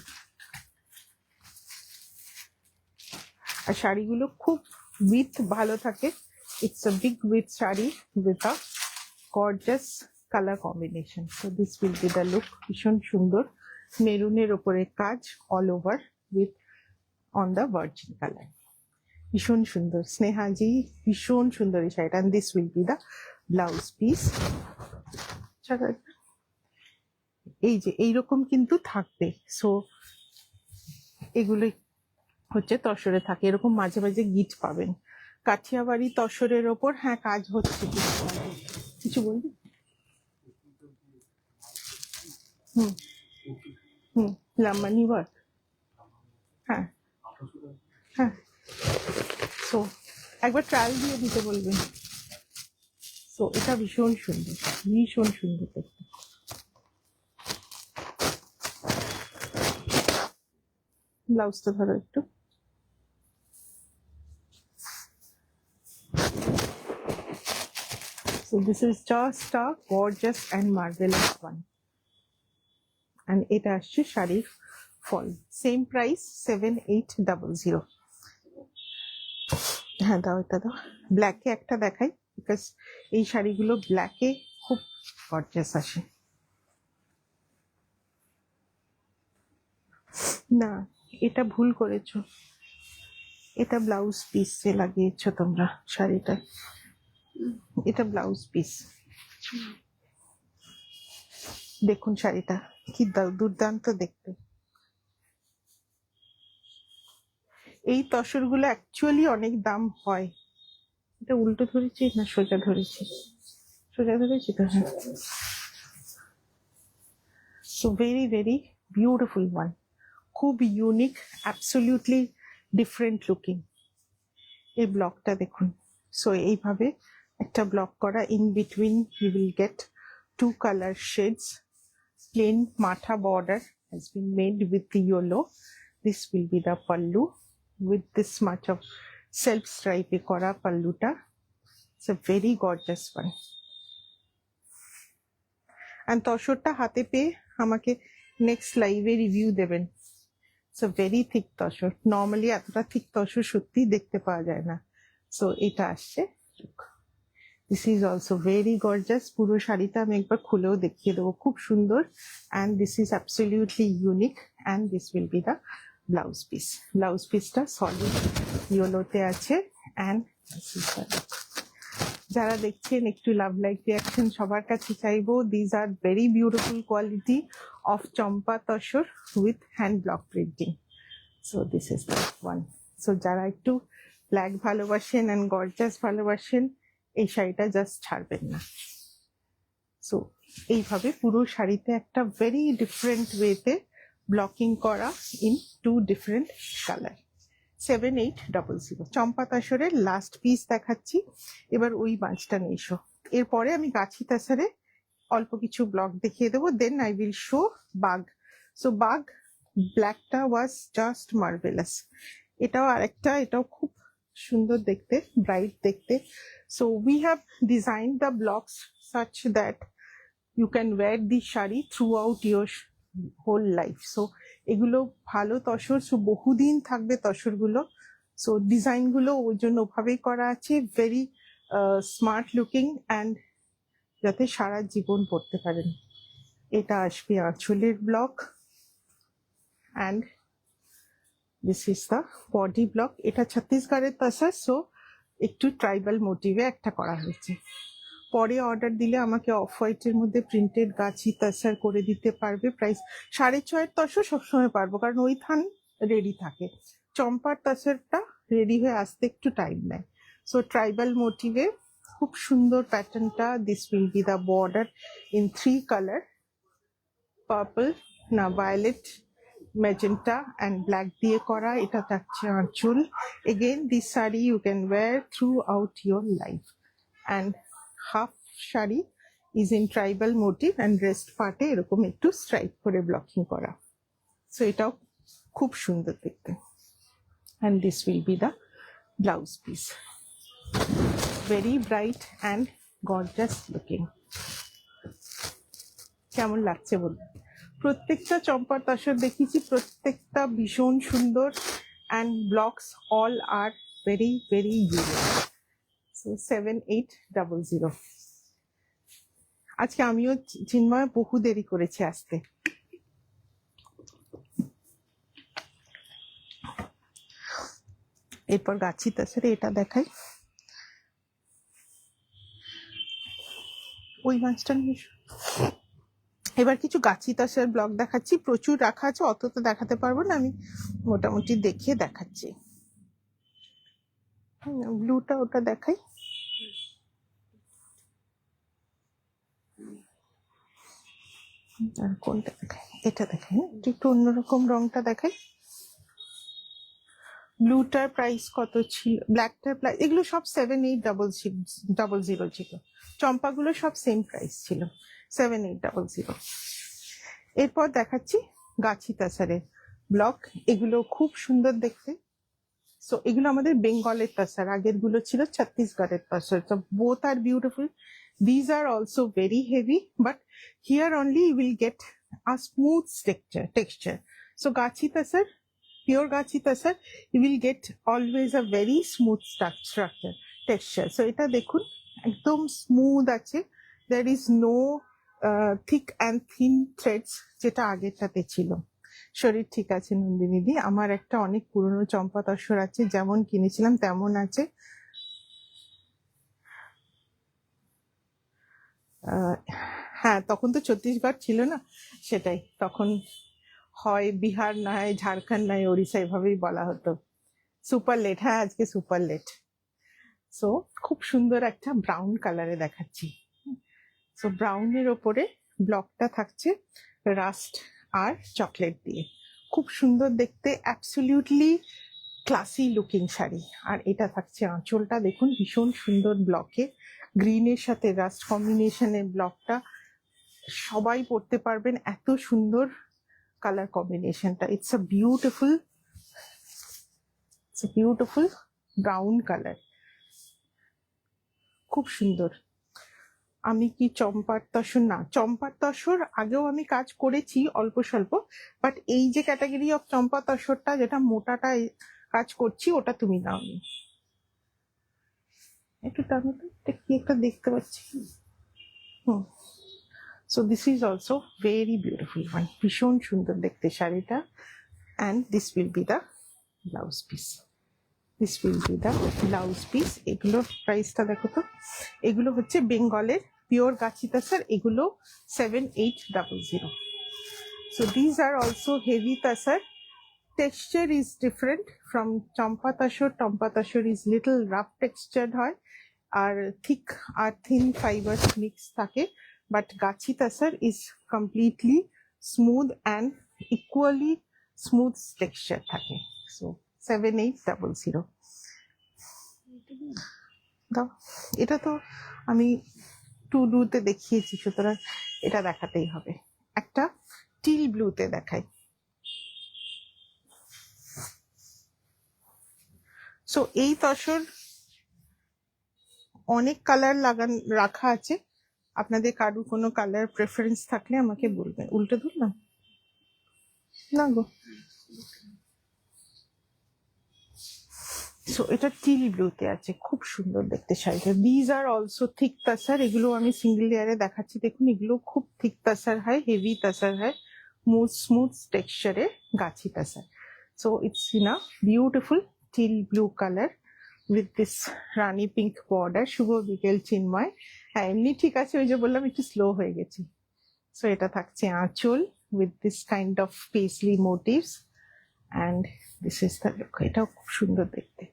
আর শাড়িগুলো খুব উইথ ভালো থাকে। It's a big with sari with a gorgeous colour combination. So this will be the look. ভীষণ সুন্দর মেরুনের ওপরে কাজ all over with on the virgin colour. ভীষণ সুন্দর। স্নেহাজি ভীষণ সুন্দর এই শাড়িটা। And this will be the blouse piece. এই যে এইরকম কিন্তু থাকবে। সো এগুলোই হচ্ছে তসরে থাকে, এরকম মাঝে মাঝে গিট পাবেন। কাঠিয়াবাড়ি তসরের ওপর হ্যাঁ কাজ হচ্ছে। কিছু বলবি? হুম হুম লাম্বানি ওয়ার্ক। হ্যাঁ হ্যাঁ। সো একবার ট্রায়াল দিয়ে দিতে বলবেন। সো এটা ভীষণ সুন্দর, ভীষণ সুন্দর দেখতে। ব্লাউজটা ধরো একটু। So this is just a gorgeous and marvelous one. And এটা আসছে শাড়ির ফল। Same price 7800। হ্যাঁ দাও, এটা দাও। ব্ল্যাকে একটা দেখাই, বিকজ এই শাড়িগুলো ব্ল্যাকে খুব গর্জাস আসে। না এটা ভুল করেছো, এটা ব্লাউজ পিস যে লাগিয়েছো তোমরা শাড়িটা, এটা ব্লাউজ পিস। দেখুন শাড়িটা কি দুর্দান্ত দেখতে। এই তসরগুলো অ্যাকচুয়ালি অনেক দাম হয়। এটা উল্টো ধরেছি না সোজা ধরেছি? সোজা ধরেছি তো, হ্যাঁ। So very very beautiful one, খুব ইউনিক, অ্যাবসলিউটলি ডিফারেন্ট লুকিং। এই ব্লকটা দেখুন। সো এইভাবে একটা ব্লক করা, in between you will get two color shades. Plain matha border has been made with the yellow. This will be the pallu with this much of self stripe kora palluta. It's a very gorgeous one. And তসরটা হাতে পেয়ে আমাকে next লাইভে review দেবেন। It's a very thick tussar. Normally এতটা thick tussar সত্যি দেখতে পাওয়া যায় না। সো এটা আসছে। This is also very gorgeous. পুরো শাড়িটা আমি একবার খুলেও দেখিয়ে দেবো, খুব সুন্দর। And this is absolutely unique. And this will be the blouse piece. Blouse পিসটা সলিড ইয়েলোতে আছে। অ্যান্ড যারা দেখছেন একটু লাভ লাইক রিয়াকশন সবার কাছে চাইবো। These are very beautiful quality of Champa tussar with hand block printing. So this is the one. So যারা একটু ব্ল্যাক ভালোবাসেন অ্যান্ড গর্জাস ভালোবাসেন, এই শাড়িটা জাস্ট ছাড়বেন না। সো এইভাবে পুরো শাড়িতে একটা ভেরি ডিফারেন্ট ওয়েতে ব্লকিং করা ইন 2 ডিফারেন্ট কালার। 7800। চম্পা তাসরের লাস্ট পিস দেখাচ্ছি। এবার ওই বাঁচটা নিয়ে এসো। এরপরে আমি গাছি তাসারে অল্প কিছু ব্লক দেখিয়ে দেবো। Then I will show Bagh. So Bagh ব্ল্যাকটা ওয়াজ জাস্ট মার্ভেলাস। এটাও আরেকটা, এটাও খুব সুন্দর দেখতে, ব্রাইট দেখতে। So we have designed the blocks such that you can wear the shari throughout your whole life. So এগুলো ভালো তসর, সো বহুদিন থাকবে তসরগুলো। সো ডিজাইন গুলো ওই জন্য ওভাবেই করা আছে, ভেরি স্মার্ট লুকিং, অ্যান্ড যাতে সারা জীবন পরতে পারেন। এটা আসবে আঁচলের block, and this is the body block. এটা ছত্তিশগড়ের তসর, সো একটু ট্রাইবাল মোটিভে একটা করা হয়েছে। পরে অর্ডার দিলে আমাকে অফ হোয়াইটের মধ্যে প্রিন্টেড গাছি তসর করে দিতে পারবে। প্রাইস 6.5 তসর সবসময় পারবো, কারণ ওই থান রেডি থাকে। চম্পার তসরটা রেডি হয়ে আসতে একটু টাইম নেয়। সো ট্রাইবাল মোটিভে খুব সুন্দর প্যাটার্নটা। This will be the border in 3 colour, purple না ভায়োলেট, magenta and black দিয়ে করা। এটা থাকছে আঁচল। Again this sari you can wear throughout your life, and half sari is in tribal motif and rest part এ এরকম একটু স্ট্রাইপ করে ব্লকিং করা। সো এটাও খুব সুন্দর দেখতে। And this will be the blouse piece. Very bright and gorgeous looking. কেমন লাগছে বলুন? প্রত্যেকটা চম্পার তসর দেখিয়েছি, প্রত্যেকটা ভীষণ সুন্দর, and blocks all are very very unique. So 7800। আজকে আমিও চিন্ময় বহু দেরি করেছি আসতে। এরপর গাছি তাছাড়া এটা দেখাই, ওই মাছটা নিয়ে এবার কিছু গাছি তাসার ব্লগ দেখাচ্ছি। প্রচুর রাখা আছে, অত তো দেখাতে পারবো না, আমি মোটামুটি দেখিয়ে দেখাচ্ছি। ব্লুটা ওটা দেখাই। আর কোনটা দেখাই? এটা দেখাই, একটু অন্যরকম রংটা দেখাই। ব্লুটার প্রাইস কত ছিল, ব্ল্যাকটার প্রাইস, এগুলো সব 7800 ছিল। চম্পাগুলো সব সেম প্রাইস ছিল, 7800। এরপর দেখাচ্ছি গাছি তাসারের ব্লক, এগুলো খুব সুন্দর দেখতে। সো এগুলো আমাদের বেঙ্গলের তাসার, আগের গুলো ছিল ছত্তিশগড়ের তাসার। So both are beautiful. These are also very heavy, but here only you will get a smooth texture. So gachi tasar, pure gachi tasar, you will get always a very smooth structure texture. So এটা দেখুন একদম smooth আছে, there is no thick and thin threads যেটা আগেরটাতে ছিল। শরীর ঠিক আছে নন্দিনী দি? আমার একটা অনেক পুরনো চম্পা তসর আছে, যেমন কিনেছিলাম তেমন আছে। হ্যাঁ, তখন তো ছত্তিশগড় ছিল না, সেটাই তখন হয় বিহার না হয় ঝাড়খণ্ড না হয় ওড়িশা, এভাবেই বলা হতো। সুপার লেট, হ্যাঁ আজকে সুপার লেট। সো খুব সুন্দর একটা ব্রাউন কালারে দেখাচ্ছি। সো ব্রাউনের ওপরে ব্লকটা থাকছে রাস্ট আর চকলেট দিয়ে, খুব সুন্দর দেখতে, অ্যাবসলিউটলি ক্লাসি লুকিং শাড়ি। আর এটা থাকছে আঁচলটা, দেখুন ভীষণ সুন্দর ব্লকে, গ্রিনের সাথে রাস্ট কম্বিনেশনের ব্লকটা, সবাই পরতে পারবেন, এত সুন্দর কালার কম্বিনেশনটা। It's a beautiful brown colour, খুব সুন্দর। আমি কি চম্পার তসর, না চম্পার তসর আগেও আমি কাজ করেছি অল্প স্বল্প, বাট এই যে ক্যাটাগরি অফ চম্পা তসরটা যেটা মোটাটা কাজ করছি, ওটা তুমি নাওনি। একটু টানো তো, কি একটা দেখতে পাচ্ছি। So this is also very beautiful one, ভীষণ সুন্দর দেখতে শাড়িটা। And this will be the blouse piece, এগুলোর প্রাইসটা দেখো তো। এগুলো হচ্ছে বেঙ্গলের পিওর গাছি তাসার, এগুলো 7800। So these are also heavy tasar. Texture is different from champa tasar. Champa tasar is little rough textured hoy, R thick R thin fibers mix থাকে, but gachi tasar is completely smooth and equally smooth texture থাকে। So 7800 দাও। এটা তো আমি টুডুতে দেখিয়েছি, সুতরাং এটা দেখাতেই হবে। একটা টিল ব্লুতে দেখাই। সো এই তসর অনেক কালার রাখা আছে, আপনাদের কারু কোনো কালার প্রেফারেন্স থাকলে আমাকে বলবেন। উল্টে ধরলাম না গো। সো এটা টিল ব্লুতে আছে, খুব সুন্দর দেখতে শাড়িটা। দিজ আর অলসো থিক তাসার, এগুলো আমি সিঙ্গেল লেয়ারে দেখাচ্ছি, দেখুন এগুলো খুব থিক তাসার হয়, হেভি তাসার হয়, স্মুথ টেক্সচারে Gachhi tussar. So it's in a beautiful teal blue colour with this rani pink border. শুভ বিকেল চিন্ময়। হ্যাঁ এমনি ঠিক আছে, ওই যে বললাম একটু স্লো হয়ে গেছি। সো এটা থাকছে আঁচল with this kind of paisley motifs, and this is the look. এটাও খুব সুন্দর দেখতে।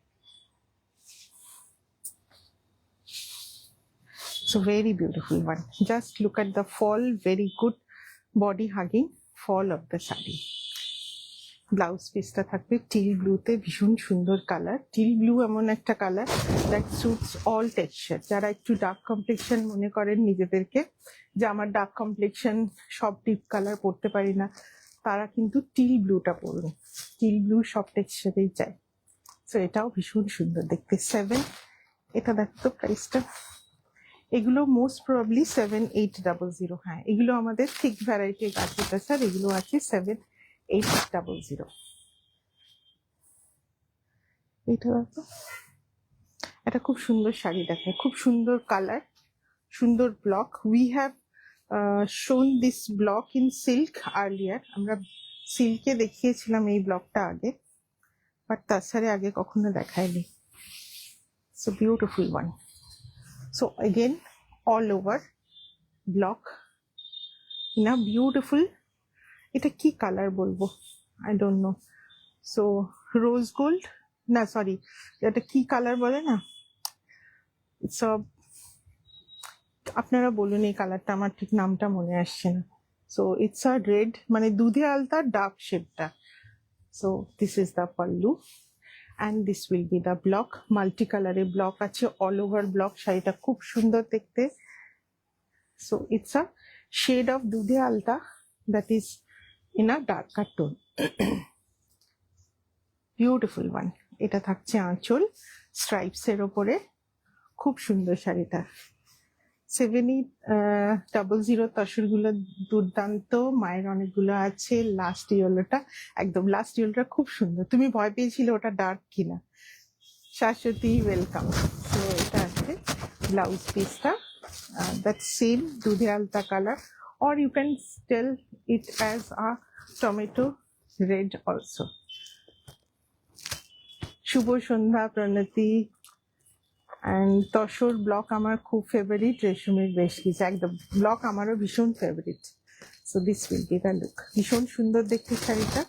So very beautiful one. Just look at the fall, very good body hugging fall of the sari. Blouse পিসটা থাকবে টিল ব্লুতে, ভীষণ সুন্দর কালার। টিল ব্লু এমন একটা colour that suits all texture. যারা একটু ডার্ক কমপ্লেকশন মনে করেন নিজেদেরকে, যে আমার ডার্ক কমপ্লেকশন, সব ডিপ কালার পরতে পারি না, তারা কিন্তু টিল ব্লুটা পরবে। টিল ব্লু সব টেক্সচারেই চায়। সো এটাও ভীষণ সুন্দর দেখতে। এটা দেখো তো প্রাইসটা, এগুলো মোস্ট প্রবাবলি 7800। হ্যাঁ, এগুলো আমাদের থিক ভ্যারাইটির গাছি তাসার, এগুলো আছে 7800। এটা দেখো, এটা খুব সুন্দর শাড়ি দেখায়, খুব সুন্দর কালার, সুন্দর ব্লক। উই হ্যাভ শোন this block in silk earlier, আমরা সিল্কে দেখিয়েছিলাম এই ব্লকটা আগে, বাট তাছাড়া আগে কখনো দেখায়নি। So beautiful one. So again all over block in a beautiful, এটা কি কালার বলবো, I don't know. So rose gold, না সরি, এটা কি কালার বলে না, সব আপনারা বলুন, এই কালারটা আমার ঠিক নামটা মনে আসছে না। সো ইটস আ রেড, মানে দুধে আলতা ডার্ক শেডটা। So this is the pallu and this will be the block, multi color block আছে, all over block, শাড়িটা খুব সুন্দর দেখতে। So it's a shade of dudhe alta that is in a darker tone. Beautiful one. এটা থাকছে আঁচল stripes এর ওপরে, খুব সুন্দর শাড়িটা। 7800 তসর গুলো দুর্দান্ত, মায়ের অনেকগুলো আছে। লাস্ট ইয়েলোটা, একদম লাস্ট ইয়েলোটা খুব সুন্দর, তুমি ভয় পেয়েছিলে ওটা ডার্ক কিনা। শাশ্বতী ওয়েলকাম। তো এটা আছে ব্লাউজ পিসটা, that same dudhe alta color, or you can tell it as a tomato red also. শুভ সন্ধ্যা প্রণতি। and তসর ব্লক আমার খুব ফেভারিট, রেশমের বেশ কিছু, একদম ব্লক আমারও ভীষণ favourite. So this will be the look, ভীষণ সুন্দর দেখতে শাড়িটা।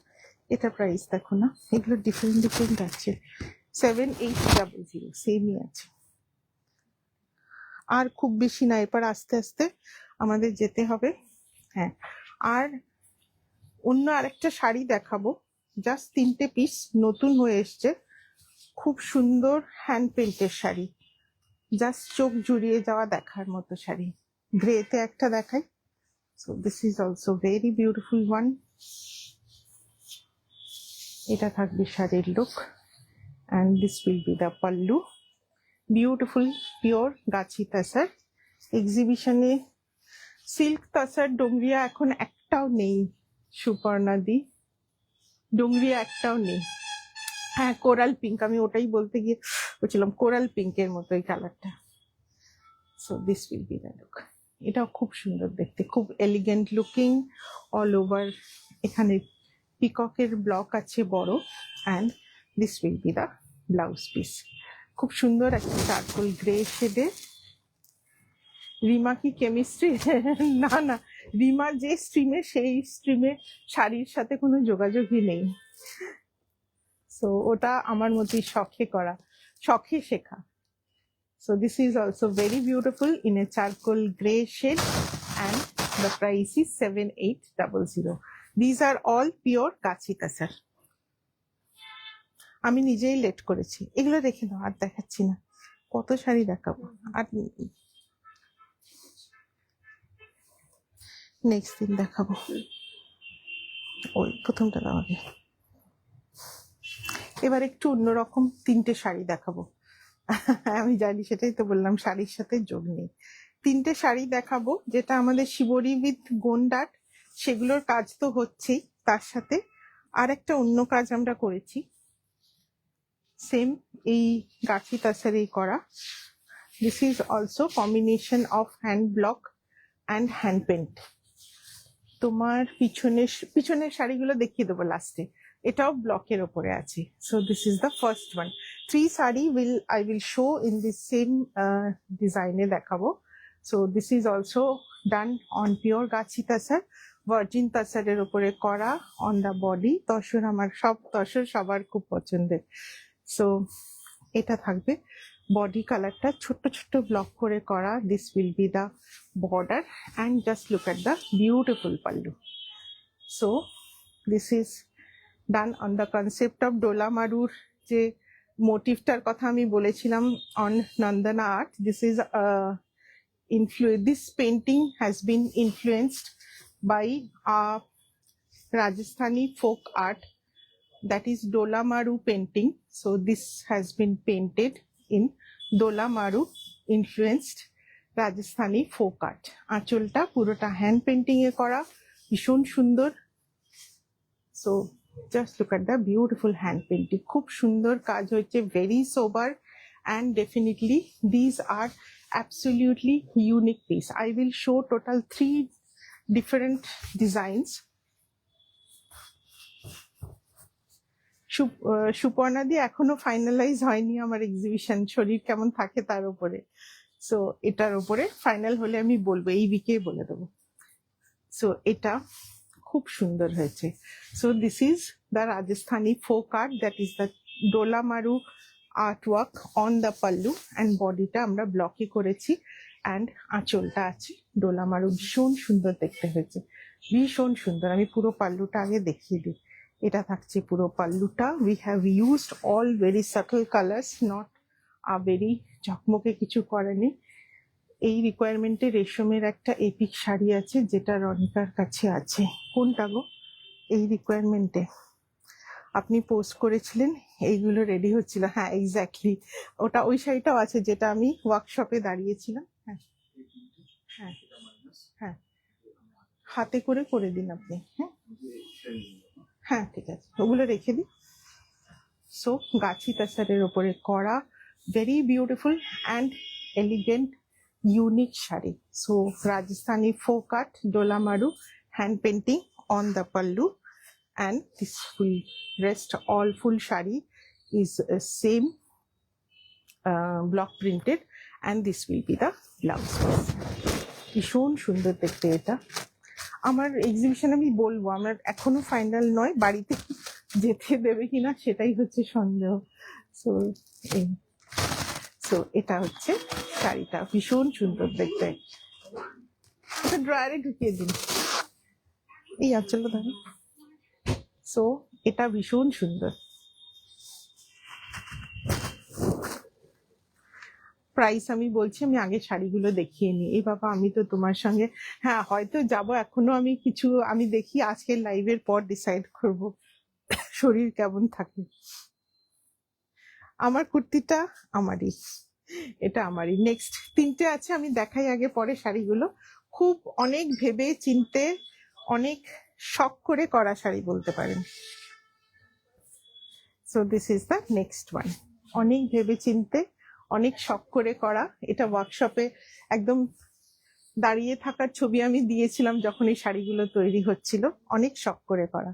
এটা প্রাইস দেখো না, এগুলো ডিফারেন্ট ডিফারেন্ট আছে। 7800 সেমই আছে, আর খুব বেশি না, এরপর আস্তে আস্তে আমাদের যেতে হবে। হ্যাঁ, আর অন্য আরেকটা শাড়ি দেখাবো, জাস্ট 3টে পিস নতুন হয়ে এসছে, খুব সুন্দর হ্যান্ড পেন্টের শাড়ি, জাস্ট চোখ জুড়িয়ে যাওয়া দেখার মতো শাড়ি। গ্রেতে একটা দেখাই। So this is also very beautiful one. এটা থাকবে শাড়ির look, and this will be the pallu. Beautiful pure Gachhi তাসার। এক্সিবিশনে silk তাসার Dongria এখন একটাও নেই, সুপর্ণাদি, ডোংরিয়া একটাও নেই। হ্যাঁ, কোরাল পিঙ্ক, আমি ওটাই বলতে গিয়ে বলছিলাম, কোরাল পিঙ্কের মতো এই কালারটা। So this will be the look. এটাও খুব সুন্দর দেখতে, খুব এলিগেন্ট লুকিং, অল ওভার। এখানে পিককের ব্লক আছে বড়, and this will be the blouse piece. খুব সুন্দর একটা চারকোল গ্রে শেডে। রিমা কি কেমিস্ট্রি? না না, রিমা যে স্ট্রিমে, সেই স্ট্রিমে শাড়ির সাথে কোনো যোগাযোগই নেই। সো ওটা আমার মতোই শখে করা, শখে শেখা। So this is also very beautiful in a charcoal gray shade, and the price is 7800. These are all pure কাচি তাসার। আমি নিজেই লেট করেছি, এগুলো দেখে নাও, আর দেখাচ্ছি না, কত শাড়ি দেখাবো। আর নেক্সট দিন দেখাবো, ওই প্রথমটা আমাকে। এবার একটু অন্যরকম 3টে শাড়ি দেখাবো। আমি জানি, সেটাই তো বললাম, শাড়ির সাথে যোগ নেই। 3টে শাড়ি দেখাবো, যেটা আমাদের শিবরি উইথ গোন্ডাট, সেগুলোর কাজ তো হচ্ছেই, তার সাথে আর একটা অন্য কাজ আমরা করেছি, সেম এই গাছি তাসারেই করা। This is also combination of hand block and hand paint. তোমার পিছনের শাড়িগুলো দেখিয়ে দেবো লাস্টে, এটাও ব্লকের ওপরে আছে। So this is the first one. 3 sari I will show in this same ডিজাইনে দেখাবো। So this is also done on pure Gachhi তাসার, virgin তাসারের ওপরে করা, অন দ্য বডি তসর। আমার সব তসর সবার খুব পছন্দের। সো এটা থাকবে বডি কালারটা ছোট্ট ছোট্ট ব্লক করে করা। This will be the border, and just look at the beautiful pallu. So this is done on the concept of Dola মারুর যে মোটিভটার কথা আমি বলেছিলাম on Nandana art. This is this painting has been influenced by Rajasthani folk art, that is Dola Maru painting. So this has been painted in Dola Maru influenced Rajasthani folk art. আঁচলটা পুরোটা hand painting এ করা, ভীষণ সুন্দর। So just look at the beautiful hand painting, খুব সুন্দর কাজ হয়েছে, very sober, and definitely these are absolutely unique piece. I will show total 3 different designs. Suparna দি এখনো ফাইনালাইজ হয়নি আমার এক্সিবিশন, শরীর কেমন থাকে তার উপরে। সো এটার উপরে ফাইনাল হলে আমি বলবো, এই উইকে বলে দেবো। সো এটা খুব সুন্দর হয়েছে। So this is the Rajasthani folk art, that is the Dola Maru artwork on the pallu, and বডিটা আমরা ব্লকে করেছি, অ্যান্ড আঁচলটা আছে ডোলা মারু। ভীষণ সুন্দর দেখতে হয়েছে, ভীষণ সুন্দর। আমি পুরো পাল্লুটা আগে দেখিয়ে দিই। এটা থাকছে পুরো পাল্লুটা। We have used all very subtle colours, not very ঝকমকে কিছু করেনি। এই রিকোয়ারমেন্টে রেশমের একটা এপিক শাড়ি আছে যেটা রনিকার কাছে আছে। কোনটা গো? এই রিকোয়ারমেন্টে আপনি পোস্ট করেছিলেন, এইগুলো রেডি হচ্ছিল। হ্যাঁ এক্স্যাক্টলি, ওটা ওই শাড়িটাও আছে যেটা আমি ওয়ার্কশপে দাঁড়িয়েছিলাম। হ্যাঁ হ্যাঁ হ্যাঁ, হাতে করে করে দিন আপনি। হ্যাঁ হ্যাঁ ঠিক আছে, ওগুলো রেখে দিন। সো গাছি তাসারের ওপরে করা, very beautiful and elegant unique sari. So Rajasthani folk art Dola Maru hand painting on the pallu, and this full rest all full shari is same block printed, and this will be the blouse piece. ভীষণ সুন্দর দেখতে এটা। আমার exhibition আমি বলবো, আমার এখনো final নয়, বাড়িতে যেতে দেবে কিনা সেটাই হচ্ছে সন্দেহ। সো এই, সো এটা হচ্ছে শাড়িটা, ভীষণ সুন্দর দেখতে। এটা ড্রয়ারে ঢুকিয়ে দিন, এই আঁচলটা ধরো। সো এটা ভীষণ সুন্দর। প্রাইস আমি বলছি, আমি আগে শাড়িগুলো দেখিয়ে নিই। এই বাবা, আমি তো তোমার সঙ্গে, হ্যাঁ হয়তো যাব, এখনো আমি কিছু, আমি দেখি আজকের লাইভের পর ডিসাইড করব শরীর কেমন থাকে। আমার কুর্তিটা আমারই, এটা আমারই। নেক্সট 3টে আছে, আমি দেখাই আগে, পরে শাড়িগুলো। খুব অনেক ভেবে চিনতে, অনেক শখ করে করা শাড়ি বলতে পারেন। So this is the next one, অনেক ভেবে চিনতে, অনেক শখ করে করা। এটা ওয়ার্কশপে একদম দাঁড়িয়ে থাকার ছবি আমি দিয়েছিলাম যখন এই শাড়িগুলো তৈরি হচ্ছিল, অনেক শখ করে করা।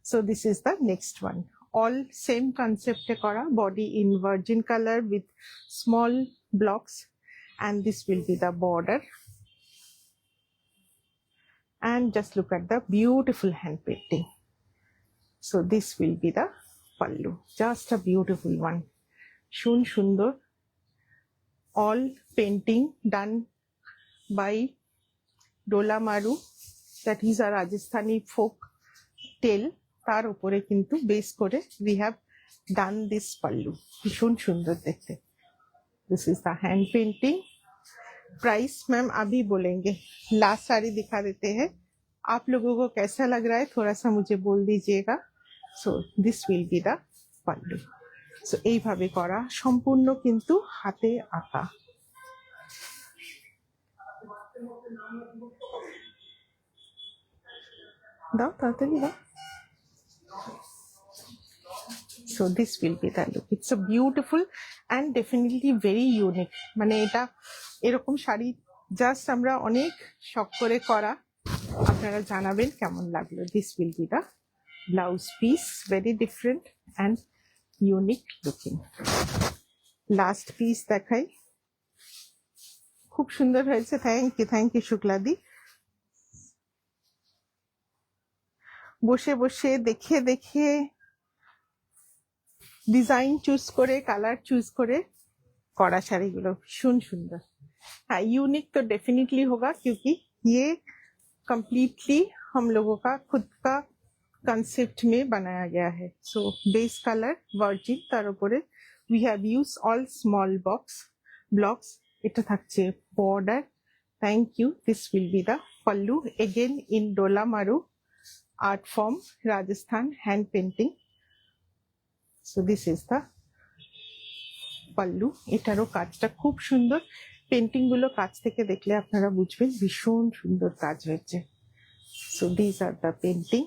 So this is the next one, all same কনসেপ্টে করা, body in virgin colour with small blocks, and this will be the border, and just look at the beautiful hand painting. So this will be the pallu, just a beautiful one, shun shundar, all painting done by Dola Maru, that is a Rajasthani folk tale, tar upore kintu base kore we have done this pallu, shun shundar dekhte. This is the hand painting. Price ma'am अभी बोलेंगे, last sari दिखा देते हैं। आप लोगों को कैसा लग रहा है थोड़ा सा मुझे बोल दीजिएगा। So this will be the pallu. So এইভাবে করা, সম্পূর্ণ কিন্তু হাতে আঁকা। দাও তাড়াতাড়ি দাও। So this will be the look. It's a beautiful and definitely very unique. মানে এটা এরকম শাড়ি জাস্ট আমরা অনেক শখ করে করা, আপনারা জানাবেন কেমন লাগলো। This will be the blouse piece, very different and unique looking. Last piece দেখাই, খুব সুন্দর হয়েছে। থ্যাংক ইউ শুক্লাদি। বসে বসে দেখে দেখে ডিজাইন চুজ করে, কালার চুজ করে कड़ा शाड़ी गुलो भीषण सुंदर। हाँ यूनिक तो डेफिनेटली होगा क्योंकि ये कंप्लीटली हम लोगों का खुद का कंसेप्ट में बनाया गया है। सो बेस कलर वर्जिन तार उपरे we have used all small blocks এটা থাকছে border। thank you। this will be the pallu again in Dola Maru art form, Rajasthan hand painting। so this is the pallu, এটারও কাজটা খুব সুন্দর। Painting গুলো কাছ থেকে দেখলে আপনারা বুঝবেন ভীষণ সুন্দর কাজ হয়েছে। So this are the painting.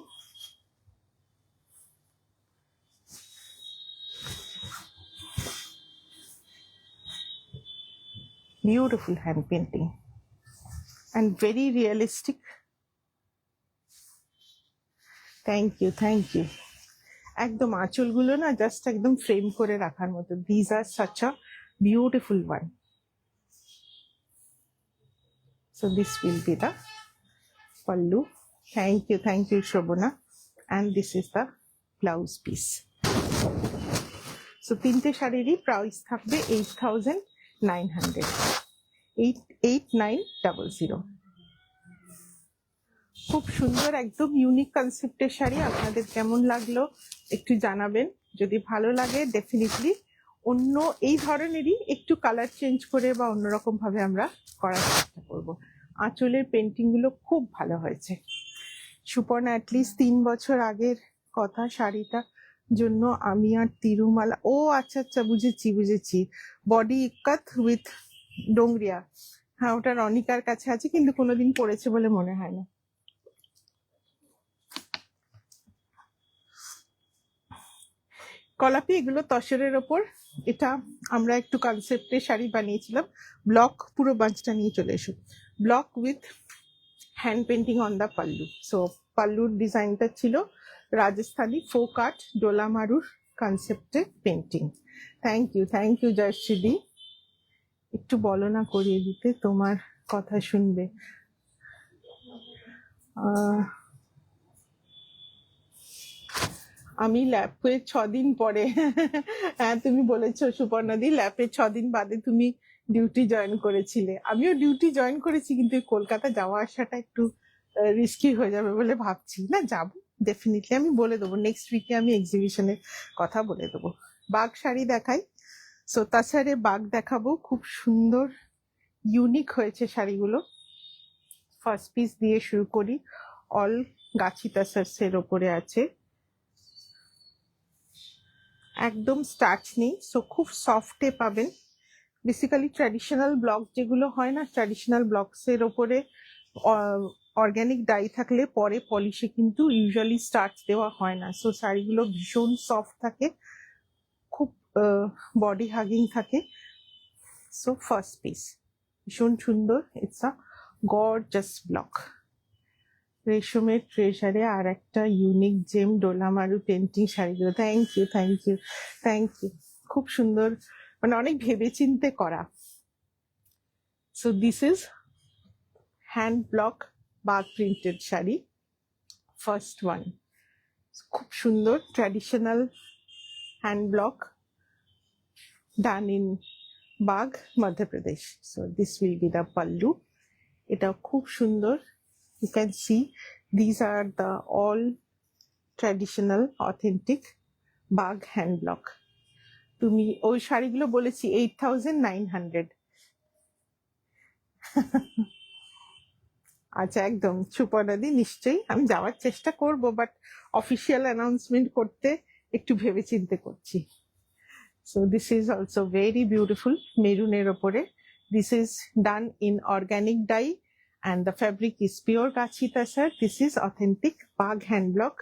Beautiful hand painting and very realistic. Thank you, thank you. একদম আঁচলগুলো না জাস্ট একদম ফ্রেম করে রাখার মতো। These are such a beautiful one. So this will be the pallu. Thank you, Shobana. And this is the blouse piece. So তিনটে শাড়িরই price থাকবে 8,900, 88900। খুব সুন্দর একদম ইউনিক কনসেপ্টের শাড়ি। আপনাদের কেমন লাগলো একটু জানাবেন। যদি ভালো লাগে ডেফিনেটলি অন্য এই ধরনেরই একটু কালার চেঞ্জ করে বা অন্যরকম ভাবে আমরা করার চেষ্টা করব। আঁচলের পেন্টিং গুলো খুব ভালো হয়েছে। সুপর্ণা অ্যাটলিস্ট 3 বছর আগের কথা, শাড়িটা জন্য আমি আর তিরুমালা, ও আচ্ছা আচ্ছা বুঝেছি। বডি ইক্কাত উইথ ডোংরিয়া, হ্যাঁ ওটা রনিকার কাছে আছে কিন্তু কোনোদিন পরেছে বলে মনে হয় না। কলাপি, এগুলো তসরের ওপর। এটা আমরা একটু কনসেপ্টে শাড়ি বানিয়েছিলাম। ব্লক পুরো বাঞ্চটা নিয়ে চলে এসো। Block with hand painting on the pallu. So পাল্লুর ডিজাইনটা ছিল রাজস্থানী ফোক আর্ট ডোলামারুর কনসেপ্টে পেন্টিং। থ্যাংক ইউ জয়শ্রীদি। একটু বলো না করিয়ে দিতে, তোমার কথা শুনবে। আমি ল্যাপে 6 দিন পরে, হ্যাঁ তুমি বলেছো সুপর্ণাদি ল্যাপে 6 দিন বাদে তুমি ডিউটি জয়েন করেছিলে। আমিও ডিউটি জয়েন করেছি কিন্তু কলকাতা যাওয়া আসাটা একটু রিস্কি হয়ে যাবে বলে ভাবছি। না যাবো ডেফিনেটলি, আমি বলে দেবো নেক্সট উইকে আমি এক্সিবিশনের কথা বলে দেবো। বাগ শাড়ি দেখাই। সো তাছাড়া বাগ দেখাবো, খুব সুন্দর ইউনিক হয়েছে শাড়িগুলো। ফার্স্ট পিস দিয়ে শুরু করি। অল গাছি তাসার্সের ওপরে আছে, একদম স্টার্চ নেই। সো খুব সফটে পাবেন। বেসিক্যালি ট্র্যাডিশনাল ব্লক যেগুলো হয় না, ট্র্যাডিশনাল ব্লকসের ওপরে অর্গ্যানিক ডাই থাকলে পরে পলিশে কিন্তু ইউজুয়ালি স্টার্চ দেওয়া হয় না। সো শাড়িগুলো ভীষণ সফট থাকে, খুব বডি হাগিং থাকে। সো ফার্স্ট পিস ভীষণ সুন্দর। It's a gorgeous block. রেশমের ট্রেজারে আর একটা ইউনিক জেম ডোলামারু পেন্টিং শাড়িগুলো। Thank you. খুব সুন্দর, মানে অনেক ভেবে চিন্তে করা। So this is hand block Bagh printed sari, first one. খুব সুন্দর traditional hand block done in Bagh Madhya Pradesh. So this will be the pallu. এটা খুব সুন্দর। You can see these are the all traditional authentic Bag hand block. তুমি ওই শাড়িগুলো বলেছি 8,900। আচ্ছা একদম সুপর্ণাদি, নিশ্চয়ই আমি যাওয়ার চেষ্টা করব, বাট অফিসিয়াল অ্যানাউন্সমেন্ট করতে একটু ভেবে চিন্তে করছি। So this is also very beautiful, মেরুনের ওপরে। This is done in organic dye and the fabric is pure Gachi Tasar. This is authentic Bag hand block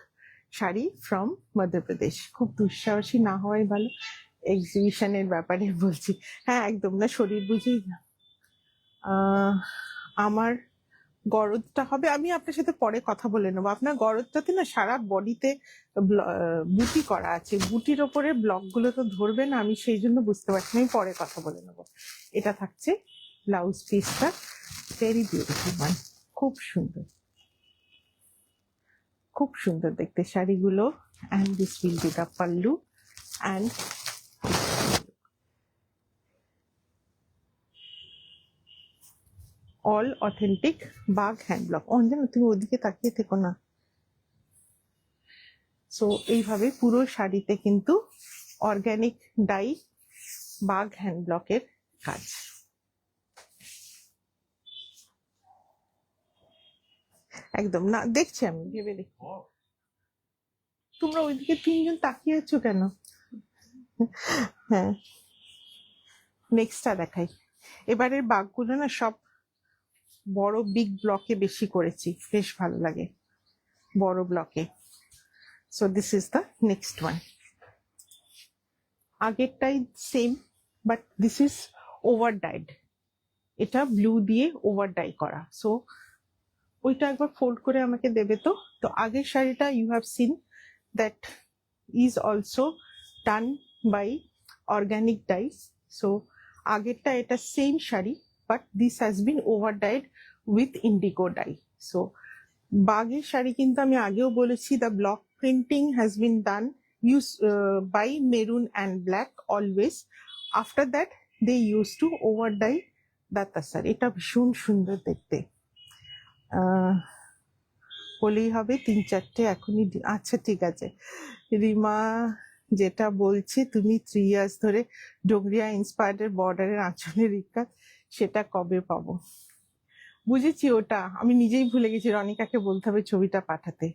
sari from Madhya Pradesh. খুব দুঃসাহসী না হওয়াই ভালো এক্সিবিশনের ব্যাপারে বলছি। হ্যাঁ একদম না, শরীর বুঝেই না। আমার গরদটা হবে, আমি আপনার সাথে পরে কথা বলে নেবো। আপনার গরদটাতে না সারা বডিতে বুটি করা আছে, বুটির ওপরে ব্লক গুলো তো ধরবে না, আমি সেই জন্য বুঝতে পারছি না, আমি পরে কথা বলে নেবো। এটা থাকছে ব্লাউজ পিসটা, ভেরি বিউটিফুল ওয়ান। খুব সুন্দর দেখতে শাড়িগুলো। And this will be the pallu and all authentic Bagh hand block. Anjana তুমি ওদিকে তাকিয়ে থেকো না। সো এইভাবে পুরো শাড়িতে কিন্তু অর্গ্যানিক ডাই বাগ হ্যান্ড ব্লকের কাজ। একদম না, দেখছি আমি ভেবে দেখি। তোমরা ওইদিকে 3 জন তাকিয়ে আছো কেন? হ্যাঁ নেক্সটটা দেখাই। এবারের বাঘগুলো না সব বড় বিগ ব্লকে বেশি করেছি, বেশ ভালো লাগে বড় ব্লকে। So this is the next one. আগেরটাই same, but this is over dyed. এটা ব্লু দিয়ে ওভার ডাই করা। সো ওইটা একবার ফোল্ড করে আমাকে দেবে তো। তো আগের শাড়িটা you have seen that is also done by organic dyes. So আগেরটা এটা same sari, but this has been over dyed with indigo dye. So বাগের শাড়ি কিন্তু আমি আগেও বলেছি, the block printing has been done use by maroon and black always. After that they use to over dye the tussar. এটা ভীষণ সুন্দর দেখতে। বলেই হবে 3-4টে এখনই। আচ্ছা ঠিক আছে রিমা, যেটা বলছে তুমি 3 ইয়ার্স ধরে ডোগরিয়া ইন্সপায়ার্ডের বর্ডারের আঁচলের ইক্কাত, সেটা কবে পাবো? বুঝেছি, ওটা আমি নিজেই ভুলে গেছি, রনিকাকে বলতে হবে ছবিটা পাঠাতে।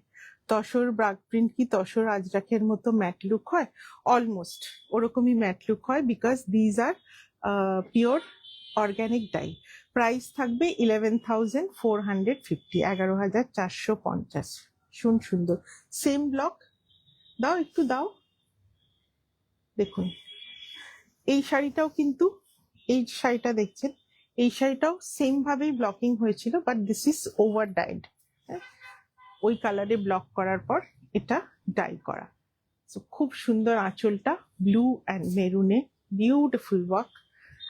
তসর ব্রাগ প্রিন্ট কি তসর আজরাকের মতো ম্যাট লুক হয়? অলমোস্ট ওরকমই ম্যাট লুক হয়, because these are pure organic dye. Price থাকবে 11,450, 11,450। শুন সুন্দর সেম ব্লক। দাও একটু দাও, দেখুন এই শাড়িটাও কিন্তু, এই শাড়িটা দেখছেন, এই শাড়িটাও সেম ভাবেই ব্লকিং হয়েছিল, but this is over died. ওই কালারে ব্লক করার পর এটা ডাই করা। সো খুব সুন্দর আঁচলটা, ব্লু অ্যান্ড মেরুনে, beautiful work,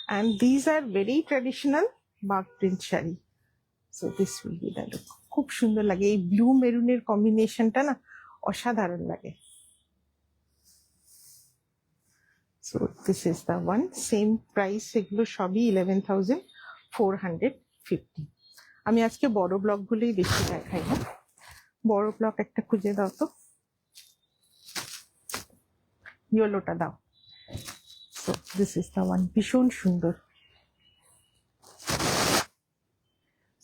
and these are very traditional Bagh print sari. So this will be the look. খুব সুন্দর লাগে এই ব্লু মেরুনের কম্বিনেশনটা না, অসাধারণ লাগে। So this is the one, same price. এগুলো সবই 11,450। আমি আজকে বড় ব্লকগুলোই বেশি দেখাই না। বড় ব্লক একটা খুঁজে দাও তো, ইয়েলোটা দাও। So this is the one, ভীষণ সুন্দর।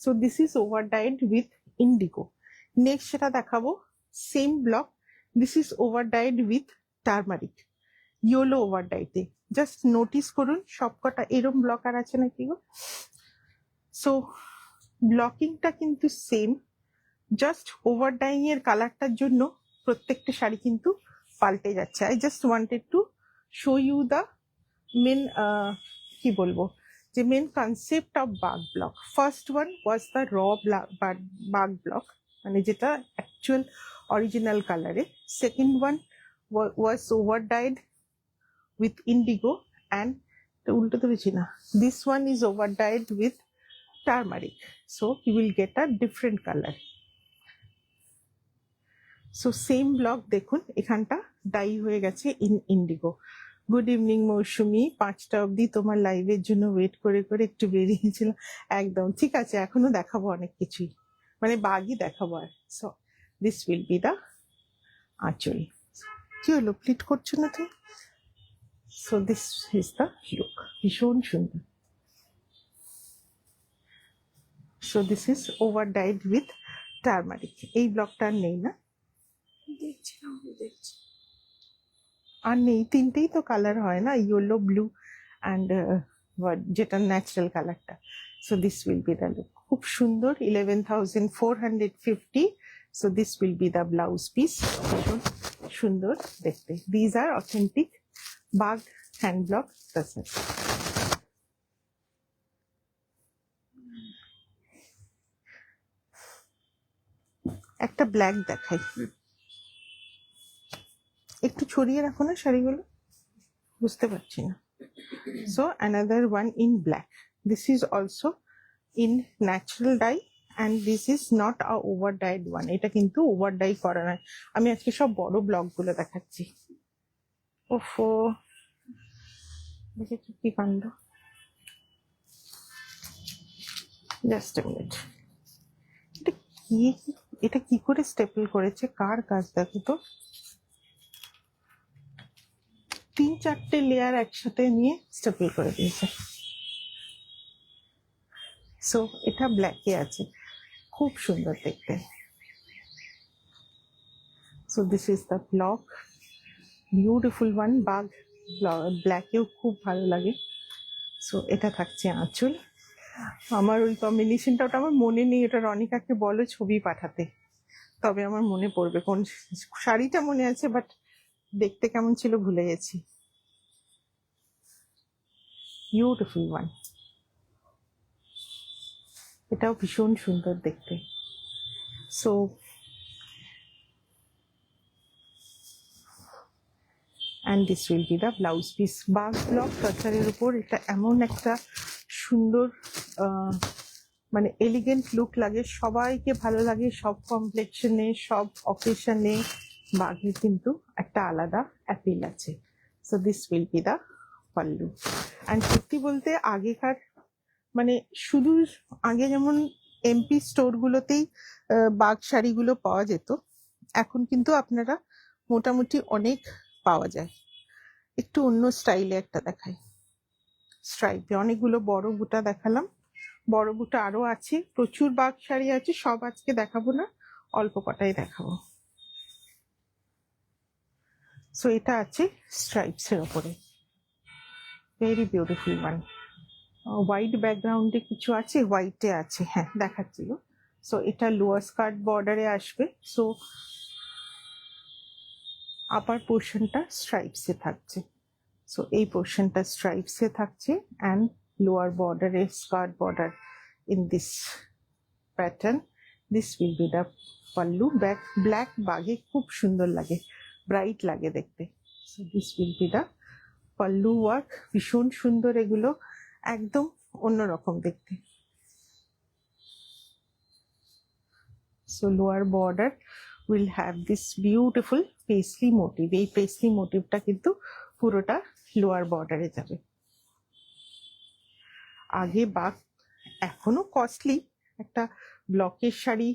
So this is over dyed with indigo. Next সেটা দেখাবো, same block, this is over dyed with turmeric, yellow over ডাইতে। জাস্ট নোটিস করুন সবকটা এরম ব্লক আর আছে নাকি গো। সো ব্লকিংটা কিন্তু সেম, জাস্ট ওভার ডাইং এর কালারটার জন্য প্রত্যেকটা শাড়ি কিন্তু পাল্টে যাচ্ছে। I just wanted to show you the main, কি বলবো, যে main concept of Bagh block. First one was the raw Bagh block, মানে যেটা অ্যাকচুয়াল অরিজিনাল কালারে। Second one was over dyed with indigo, and উল্টো ধরেছি না, this one is over dyed with turmeric, so you will get a different color. So same block দেখুন এখানটা die হয়ে গেছে ইন ইন্ডিগো। গুড ইভিনিং মৌসুমি, 5টা অবধি তোমার লাইভের জন্য ওয়েট করে করে একটু বেরিয়েছিলাম। একদম ঠিক আছে, এখনো দেখাবো অনেক কিছুই, মানে বাগই দেখাবো আর। So this will be the আঁচল। কি হলো, প্লিট করছো না তুমি? So this is the look, ভীষণ সুন্দর। So this is over dyed with turmeric. এই ব্লকটা নেই না, আর নেই, তিনটেই তো কালার হয় না, ইয়েলো, ব্লু অ্যান্ড যেটা ন্যাচারাল কালারটা। So this will be the look, খুব সুন্দর, 11,450। So this will be the blouse piece, ভীষণ সুন্দর দেখতে। These are authentic Bagh hand block tussar. একটা ব্ল্যাক দেখাই, একটু ছড়িয়ে রাখো না শাড়িগুলো, বুঝতে পারছি না। So another one in black, this is also in natural die, and this is not a over died one. এটা কিন্তু ওভার ডাই করা নয়। আমি আজকে সব বড় ব্লকগুলো দেখাচ্ছি। ওফো, দেখেছো কি কাণ্ড। জাস্ট এ মিনিট, এটা কি করে স্টেপল করেছে, কার কাজ দেখো তো। 3-4টে লেয়ার একসাথে নিয়ে স্টেপল করে দিয়েছে। সো এটা ব্ল্যাকে আছে, খুব সুন্দর দেখতে। So this is the block, beautiful one. Bagh ব্ল্যাকেও খুব ভালো লাগে। সো এটা থাকছে আঁচল। আমার ওই কম্বিনেশনটা, ওটা আমার মনে নেই, ওটা রনিকাকে বলো ছবি পাঠাতে, তবে আমার মনে পড়বে। কোন শাড়িটা মনে আছে, বাট দেখতে কেমন ছিল ভুলে গেছি। বিউটিফুল ওয়ান, এটাও ভীষণ সুন্দর দেখতে। So and this will be the blouse piece. বাঘ ব্লক কালচারের উপর এটা এমন একটা সুন্দর মানে এলিগেন্ট লুক লাগে, সবাইকে ভালো লাগে, সব কমপ্লেক্সনে, সব অকেশনে বাঘের কিন্তু একটা আলাদা অ্যাপিল আছে। So this will be the pallu. And সত্যি বলতে আগেকার মানে শুধু আগে যেমন এমপি স্টোরগুলোতেই বাঘ শাড়িগুলো পাওয়া যেত, এখন কিন্তু আপনারা মোটামুটি অনেক পাওয়া যায়। একটু অন্য স্টাইলে একটা দেখাই, স্ট্রাইপে অনেকগুলো বড় বুটা দেখালাম, বড় বুটা আরো আছে, প্রচুর বাঘ শাড়ি আছে, সব আজকে দেখাবো না, অল্প কটাই দেখাবো। সো এটা আছে স্ট্রাইপস এর উপরে, ভেরি বিউটিফুল ওয়ান। হোয়াইট ব্যাকগ্রাউন্ডে কিছু আছে, হোয়াইটে আছে, হ্যাঁ দেখাচ্ছিল। সো এটা লোয়ার স্কার্ট বর্ডারে আসবে। সো আপার পোর্শনটা স্ট্রাইপসে থাকছে, সো এই পোর্শনটা স্ট্রাইপসে থাকছে, অ্যান্ড লোয়ার বর্ডারে skirt border in this pattern. This will be the pallu. Black বাঘে খুব সুন্দর লাগে, ব্রাইট লাগে দেখতে। So this will be the pallu work, ভীষণ সুন্দর এগুলো, একদম অন্যরকম দেখতে। So lower border will have this beautiful paisley motif. এই পেসলি মোটিভটা কিন্তু পুরোটা লোয়ার বর্ডারে যাবে। আগে বাঘ এখনো কস্টলি, একটা ব্লকের শাড়ি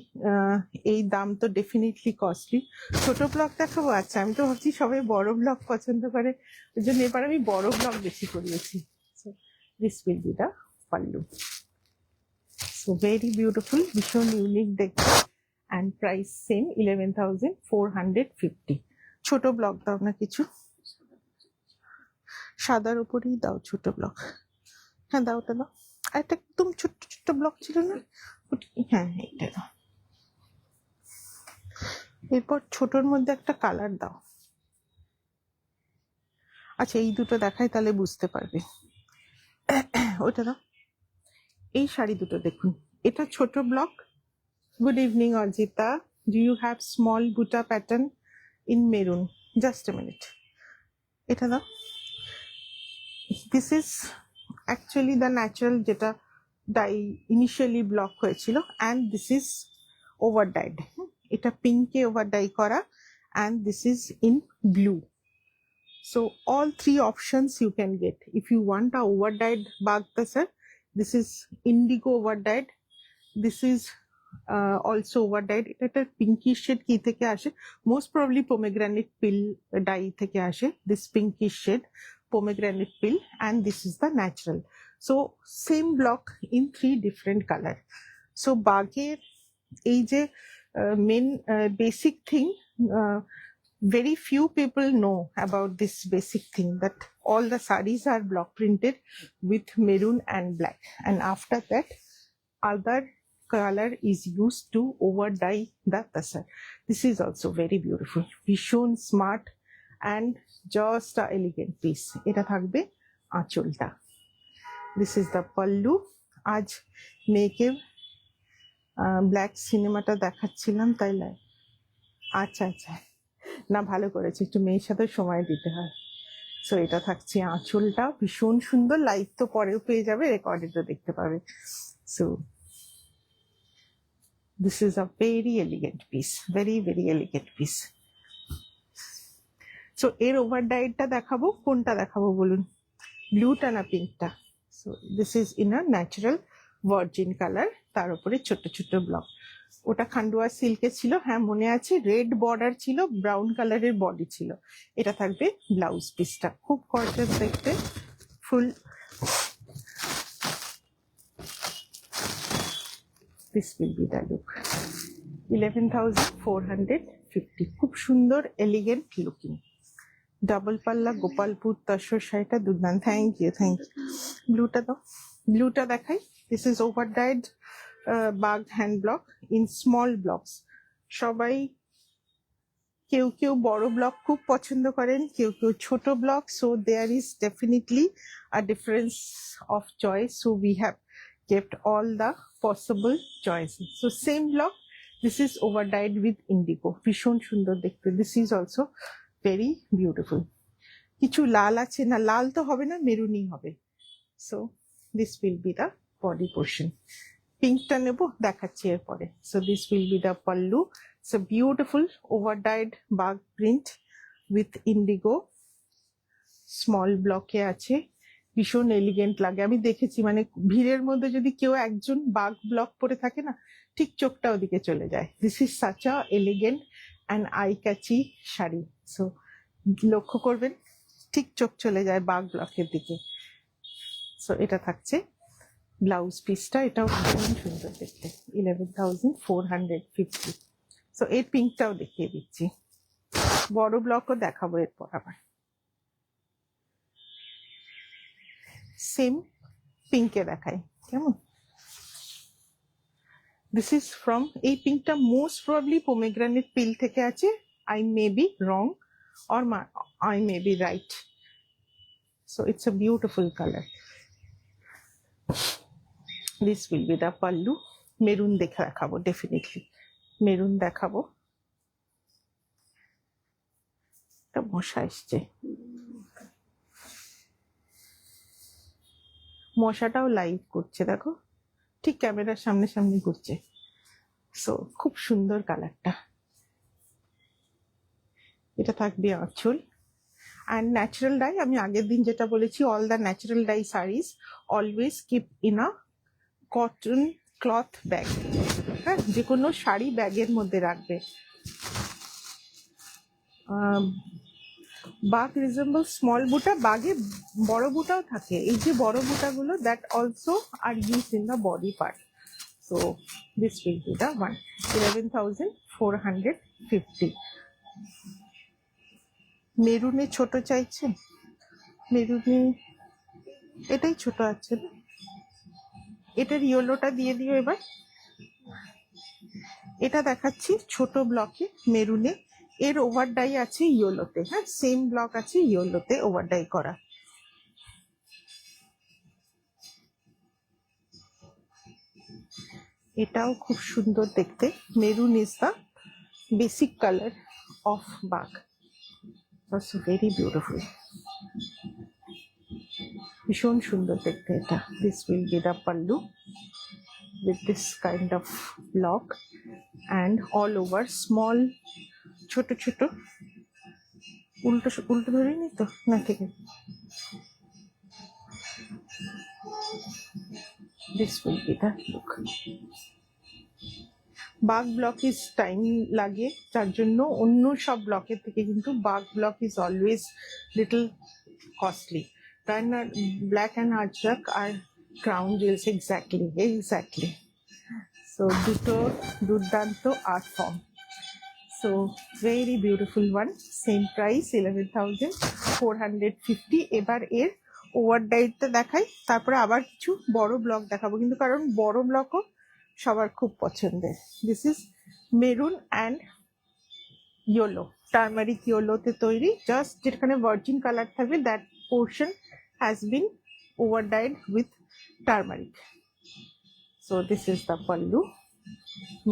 এই দাম তো ডেফিনেটলি কস্টলি। ছোট ব্লক দেখাবো? আচ্ছা, আমি তো ভাবছি সবাই বড় ব্লক পছন্দ করে, ওই জন্য এবার আমি বড় ব্লক বেশি করিয়েছি। So this will be the pallu. So very beautiful, ভীষণ ইউনিক দেখতে, অ্যান্ড প্রাইস সেম 11,450। ছোট ব্লক দাও না কিছু, সাদার উপরেই দাও ছোট ব্লক। হ্যাঁ দাও, ওটা দাও। আর একটা একদম ছোট্ট ছোট্ট ব্লক ছিল না, হ্যাঁ এইটা দাও। এরপর ছোটর মধ্যে একটা কালার দাও। আচ্ছা এই দুটো দেখাই, তাহলে বুঝতে পারবে। ওটা দাও। এই শাড়ি দুটো দেখুন, এটা ছোট block. Good evening Ajita, do you have small buta pattern in maroon? Just a minute, এটা দাও। This is actually the natural, যেটা ডাই ইনিশিয়ালি ব্লক হয়েছিল, and this is over dyed. এটা পিঙ্কে ওভার ডাই করা, and this is in blue. So all three options you can get. If you want a over dyed bagh tasar, this is indigo over dyed. This is also over dyed. It's a pinkish shade ki theke ashe. Most probably pomegranate peel dye theke ashe. This pinkish shade, pomegranate peel, and this is the natural. So same block in 3 different color. So bagher ei je main basic thing, very few people know about this basic thing, that all the sarees are block printed with maroon and black, and after that other color is used to over dye the tasar. This is also very beautiful, vishon smart and just a elegant piece. Eta thakbe আঁচলটা। This is the pallu. আজ মেয়েকে black সিনেমাটা দেখাচ্ছিলাম, তাই আচ্ছা আচ্ছা, না ভালো করেছে, একটু মেয়ের সাথে সময় দিতে হয়। সো এটা থাকছে আঁচলটা, ভীষণ সুন্দর। লাইভ তো পরেও পেয়ে যাবে, রেকর্ডে তো দেখতে পাবে। So this is a very elegant piece, very very elegant piece. So এর ওভার ডাইটটা দেখাবো, কোনটা দেখাবো বলুন, ব্লুটা না পিঙ্কটা? So this is in a natural virgin colour, তার উপরে ছোট ছোট ব্লক। ওটা খান্ডুয়া সিল্কে ছিল, হ্যাঁ মনে আছে, রেড বর্ডার ছিল, ব্রাউন কালারের বডি ছিল। এটা থাকবে ব্লাউজ পিসটা, খুব গর্জিয়াস দেখতে, ফুল। This will be the look, 11,450। খুব সুন্দর এলিগেন্ট লুকিং, ডাবল পাল্লা গোপালপুর তসর শাড়িটা দুর্দান্ত। Thank you, thank you. ব্লুটা দেখাই। This is over dyed Bagh hand block in small blocks. সবাই কেউ কেউ বড় ব্লক খুব পছন্দ করেন, কেউ কেউ ছোট block. So there is definitely a difference of choice. So we have kept all the possible choices. So same block, this is over dyed with indigo. ভীষণ সুন্দর দেখতে। This is also very beautiful. কিছু লাল আছে না, লাল তো হবে না, মেরুনই হবে। So this will be the body portion. পিঙ্কটা নেব, দেখাচ্ছি এরপরে। So this will be the pallu. It's a beautiful over dyed bug print with indigo. Small ব্লকে আছে, ভীষণ এলিগেন্ট লাগে। আমি দেখেছি মানে ভিড়ের মধ্যে যদি কেউ একজন বাগ ব্লক পরে থাকে না, ঠিক চোখটা ওদিকে চলে যায়। This is such a elegant and eye catchy sari. So লক্ষ্য করবেন, ঠিক চোখ চলে যায় বাগ ব্লকের দিকে। সো এটা থাকছে ব্লাউজ পিসটা, এটাও ভীষণ সুন্দর দেখতে। 11,450। সো এর পিঙ্কটাও দেখিয়ে দিচ্ছি, বড় ব্লকও দেখাবো এরপর আবার। সেম পিঙ্কে দেখাই কেমন। দিস ইজ ফ্রম, এই পিঙ্কটা মোস্ট প্রবাবলি পোমেগ্রানেট পিল থেকে আছে। I may be wrong or I may be right. So it's a beautiful color. This will be the pallu. Maroon দেখাবো, ডেফিনেটলি মেরুন দেখাবো। একটা মশা এসছে, মশাটাও লাইভ করছে দেখো, ঠিক ক্যামেরার সামনে সামনে ঘুরছে। সো খুব সুন্দর কালারটা। এটা থাকবে আঁচল। অ্যান্ড ন্যাচারাল ডাই, আমি আগের দিন যেটা বলেছি, all the natural die saris always keep in a cotton cloth bag. হ্যাঁ, যে কোনো শাড়ি ব্যাগের মধ্যে রাখবে। বাগ রিজেম্বল স্মল বুটা, বাগে বড় বুটাও থাকে। এই যে বড় বুটাগুলো, that also are use in the body part. So this will be the one. 11,450। মেরুনে ছোট চাইছে, মেরুনে এটাই ছোট আছে না, এটার ইয়েলোটা দিয়ে দিও এবার। এটা দেখাচ্ছি ছোট ব্লকে মেরুনে, এর ওভার ডাই আছে ইয়েলোতে। হ্যাঁ, সেম ব্লক আছে ইয়েলোতে ওভার ডাই করা। এটাও খুব সুন্দর দেখতে। Maroon is the basic colour of Bagh. That's very beautiful. ভীষণ সুন্দর দেখতে এটা। This will be the pallu with this kind of block and all over small, ছোট ছোট। উল্টো উল্টো ধরিনি তো না, ঠিক আছে। This will be the look. Bagh block is time লাগে, যার জন্য অন্য সব ব্লকের থেকে কিন্তু Bagh block is always little costly. Black and Ajrakh আর ক্রাউন জুয়েলস, এক্স্যাক্টলি। সো দুটো দুর্দান্ত art form. So very beautiful one. Same price 11,450। এবার এর ওভার ডাইটটা দেখাই, তারপরে আবার কিছু বড় ব্লক দেখাবো, কিন্তু কারণ বড় ব্লকও সবার খুব পছন্দের। This is maroon and yellow, turmeric ইয়েলোতে তৈরি। জাস্ট যেখানে ভার্জিন কালার থাকবে, that portion has been over dyed with turmeric. So this is the pallu,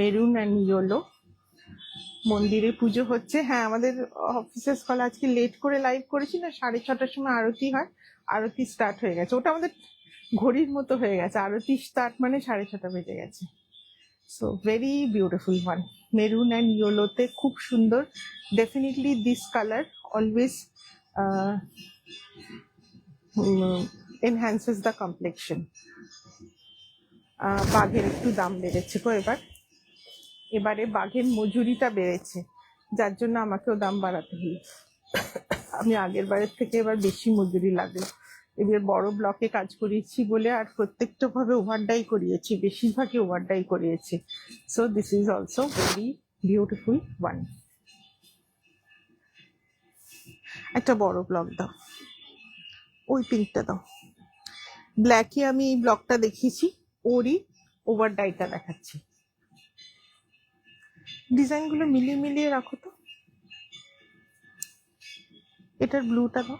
maroon and yellow. মন্দিরে পুজো হচ্ছে। হ্যাঁ, আমাদের অফিসের স্কল আজকে লেট করে লাইভ করেছি না, 6:30টার সময় আরতি হয়। আরতি স্টার্ট হয়ে গেছে, ওটা আমাদের ঘড়ির মতো হয়ে গেছে। আরতি স্টার্ট মানে 6:30 বেজে গেছে। So very beautiful one, maroon and ইয়েলোতে খুব সুন্দর। Definitely this colour always enhances the complexion. বাঘের একটু দাম বেড়েছে তো এবারে বাঘের মজুরিটা বেড়েছে, যার জন্য আমাকেও দাম বাড়াতে হলো। আমি আগের বারের থেকে এবার বেশি মজুরি লাগলো। এবার বড় ব্লকে কাজ করিয়েছি বলে আর প্রত্যেকটা ভাবে ওভারডাই করিয়েছি, বেশিরভাগই ওভারডাই করিয়েছি। So this is also very beautiful one. একটা বড় ব্লক দাও, ওই পিঙ্কটা দাও। ব্ল্যাকে আমি এই ব্লকটা দেখিয়েছি, ওরই ওভার ডাইটা দেখাচ্ছি। ডিজাইনগুলো মিলিয়ে মিলিয়ে রাখো তো। এটার ব্লুটা দাও,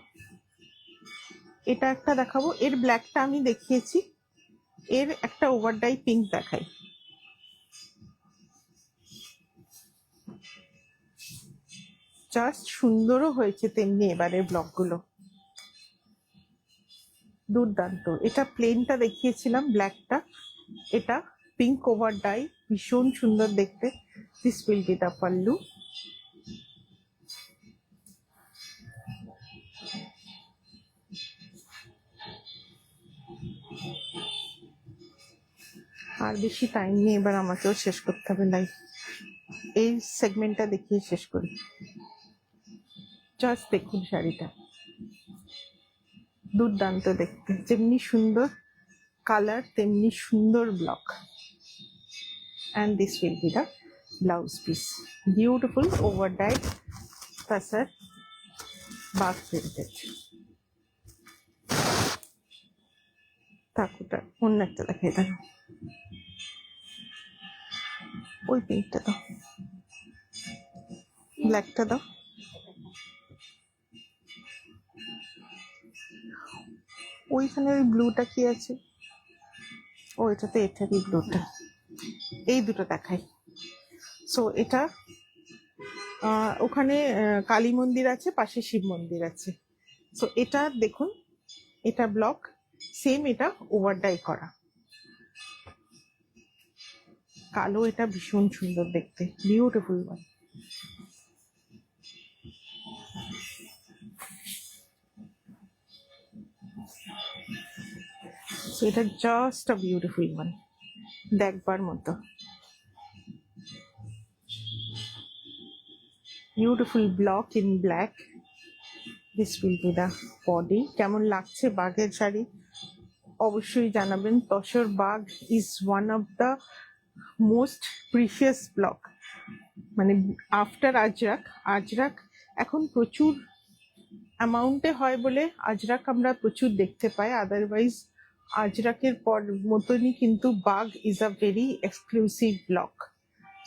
এটা একটা দেখাবো। এর ব্ল্যাকটা আমি দেখিয়েছি, এর একটা ওভার ডাই পিঙ্ক দেখাই। জাস্ট সুন্দরও হয়েছে তেমনি এবারের ব্লকগুলো, দুর্দান্ত। এটা প্লেনটা দেখিয়েছিলাম ব্ল্যাকটা, এটা পিঙ্ক ওভার ডাই, ভীষণ সুন্দর দেখতে। This will be the pallu. আর বেশি টাইম নেই, এবার আমাকেও শেষ করতে হবে লাইভ। এই সেগমেন্টটা দেখিয়ে শেষ করি। জাস্ট দেখুন শাড়িটা, দুর্দান্ত দেখতে, যেমনি সুন্দর কালার তেমনি সুন্দর block. And this will be the blouse piece. Beautiful over dyed tassar bark printed. থাকুটা অন্য একটা দেখাই দাও, ওই পিঙ্কটা দাও, ব্ল্যাকটা দাও। ওইখানে ওই ব্লুটা কি আছে? ও এটাতে এটারই ব্লুটা। এই দুটো দেখাই। সো এটা ওখানে কালী মন্দির আছে, পাশে শিব মন্দির আছে। সো এটা দেখুন, এটা ব্লক সেম, এটা ওভার ডাই করা কালো। এটা ভীষণ সুন্দর দেখতে, বিউটিফুল ওয়ান। সো এটা জাস্ট আ বিউটিফুল ওয়ান, দেখবার মতো। Beautiful block in black. This will be the body. কেমন লাগছে বাঘের শাড়ি অবশ্যই জানাবেন। তসর বাঘ is one of the most precious block, মানে আফটার আজরাক। আজরাক এখন প্রচুর অ্যামাউন্টে হয় বলে আজরাক আমরা প্রচুর দেখতে পাই, আদারওয়াইজ আজরাকের পর মতনই কিন্তু বাঘ is a very exclusive block.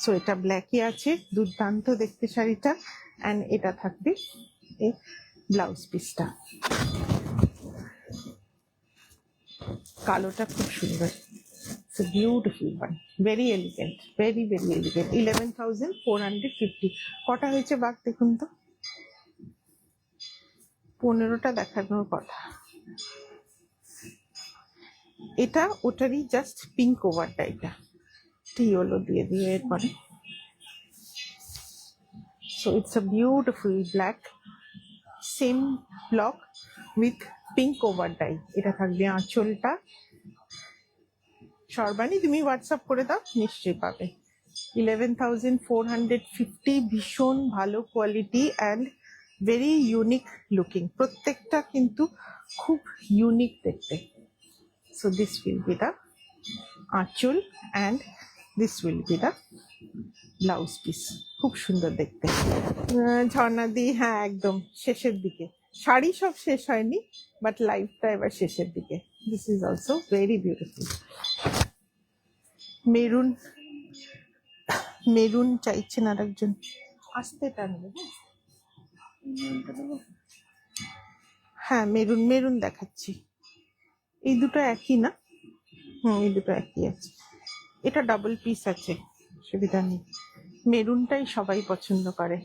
So এটা ব্ল্যাকে আছে, দুর্দান্ত দেখতে শাড়িটা। অ্যান্ড এটা থাকবে এই ব্লাউজ পিসটা, কালোটা খুব সুন্দর। It's a beautiful one, very elegant, very very elegant. 11,450. কটা হয়েছে বাঘ দেখুন তো, 15টা দেখানোর কথা। এটা ওটারই জাস্ট পিঙ্ক ওভারটা, এটা টিওলো দিয়ে দিয়ে এরপরে। So it's a beautiful black, same block with pink over dye. এটা থাকবে আঁচলটা। সর্বাণী তুমি হোয়াটসঅ্যাপ করে দাও, নিশ্চয়ই পাবে। 11,450, ভীষণ ভালো quality and very unique looking. প্রত্যেকটা কিন্তু খুব ইউনিক দেখতে। So this will be the আঁচল and this will be the blouse piece. খুব সুন্দর দেখতে। ঝর্ণাদি, হ্যাঁ একদম শেষের দিকে। শাড়ি সব শেষ হয়নি, বাট লাইফটা এবার শেষের দিকে। This is also very beautiful. Maroon, maroon চাইছেন আর একজন, আসতে টানবে। হ্যাঁ মেরুন, মেরুন দেখাচ্ছি। এই দুটো একই না? এই দুটো একই আছে। এটা ডাবল পিস আছে, সুবিধা নেই। মেরুনটাই সবাই পছন্দ করে।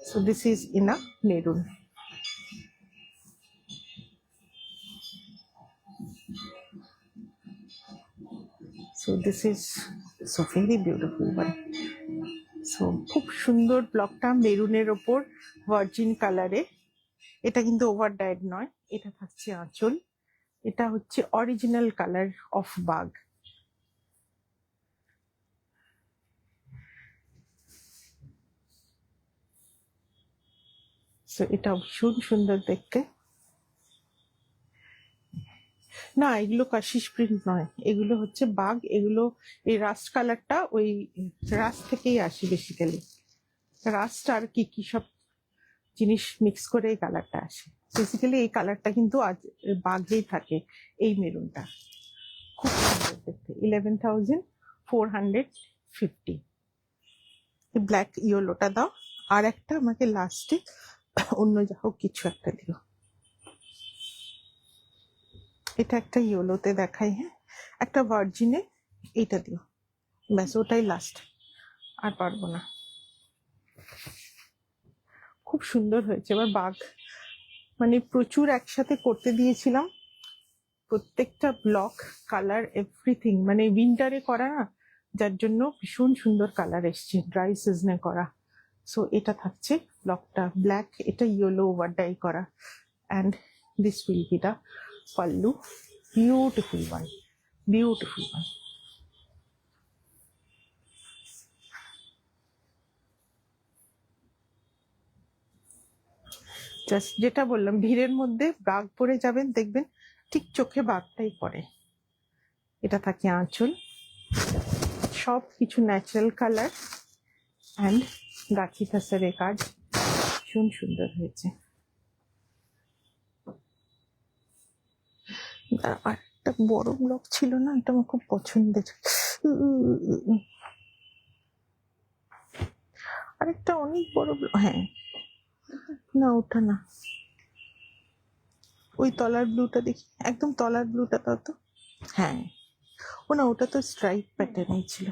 So this is in a maroon. So this is so very beautiful one. So খুব সুন্দর ব্লকটা, মেরুনের ওপর ভার্জিন কালারে। এটা কিন্তু ওভার ডাইড নয়, এটা থাকছে আঁচল। এটা হচ্ছে অরিজিনাল কালার অফ বাঘ। সো এটা ভীষণ সুন্দর দেখতে। না এগুলো কাশিস প্রিন্ট নয়, এগুলো হচ্ছে বাঘ। এগুলো এই রাস্ট কালারটা ওই রাস্ট থেকেই আসে বেসিক্যালি। রাস্ট আর কি কি সব জিনিস মিক্স করে এই কালারটা আসে। বেসিক্যালি এই কালারটা কিন্তু আজ বাঘেই থাকে, এই মেরুনটা খুব সুন্দর দেখতে। 11,450। ব্ল্যাক ইয়েলোটা দাও, আর একটা আমাকে লাস্টে অন্য যা হোক কিছু একটা দিও। এটা একটা ইয়েলোতে দেখাই, হ্যাঁ একটা ভার্জিনে এইটা দিও, ব্যাস ওটাই লাস্ট, আর পারবো না। খুব সুন্দর হয়েছে। এবার বাঘ মানে প্রচুর একসাথে করতে দিয়েছিলাম, প্রত্যেকটা ব্লক কালার এভরিথিং, মানে উইন্টারে করা না, যার জন্য ভীষণ সুন্দর কালার এসছে, ড্রাই সিজনে করা। সো এটা থাকছে ব্লকটা ব্ল্যাক, এটা ইয়েলো ওভার ডাই করা, and this will be the pallu. Beautiful one, beautiful one. Just যেটা বললাম, ভিড়ের মধ্যে বাঘ পরে যাবেন, দেখবেন ঠিক চোখে বাঘটাই পড়ে। এটা থাকে আঁচল, সব কিছু ন্যাচারাল কালার, অ্যান্ড গাছি তাসারে কাজ ভীষণ সুন্দর হয়েছে। আর একটা বড় ব্লক ছিল না, এটা আমার খুব পছন্দের, আরেকটা অনেক বড় ব্লক, হ্যাঁ না ওটা না, ওই তলার ব্লুটা দেখি, একদম তলার ব্লুটা দাও তো। হ্যাঁ ও না, ওটা তো স্ট্রাইপ প্যাটার্ন ছিল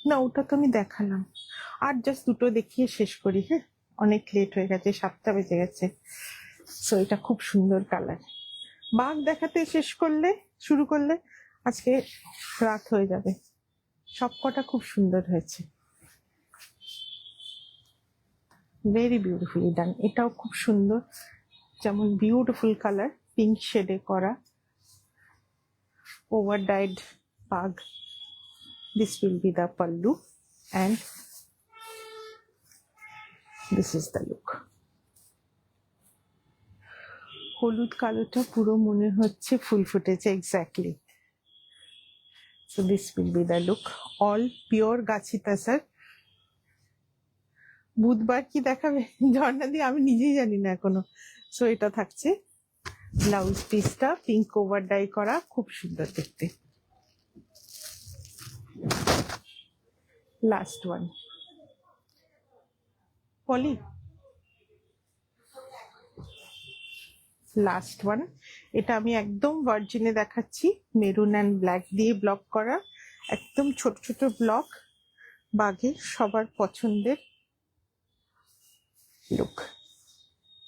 না, ওটা তো আমি দেখালাম। আর জাস্ট দুটো দেখিয়ে শেষ করি, হ্যাঁ অনেক লেট হয়ে গেছে, 7টা বেজে গেছে। সো এটা খুব সুন্দর কালার। বাঘ দেখাতে শুরু করলে আজকে রাত হয়ে যাবে। সব কটা খুব সুন্দর হয়েছে, ভেরি বিউটিফুলি ডান। এটাও খুব সুন্দর, যেমন বিউটিফুল কালার, পিঙ্ক শেডে করা, ওভার ডাইড বাঘ। This will be the pallu, and this is the look. হলুদ কালোটা পুরো মনে হচ্ছে ফুল ফুটেছে, exactly. So this will be the look, all pure গাছি তাসার। বুধবার কি দেখাবে ঝর্ণা দিয়ে, আমি নিজেই জানি না এখনো। সো এটা থাকছে ব্লাউজ পিসটা, পিঙ্ক ওভার ডাই করা, খুব সুন্দর দেখতে। Last one Poli, last one. এটা আমি একদম ভার্জিনে দেখাচ্ছি, মেরুন অ্যান্ড ব্ল্যাক দিয়ে ব্লক করা, একদম ছোট ছোট ব্লক, বাঘের সবার পছন্দের look.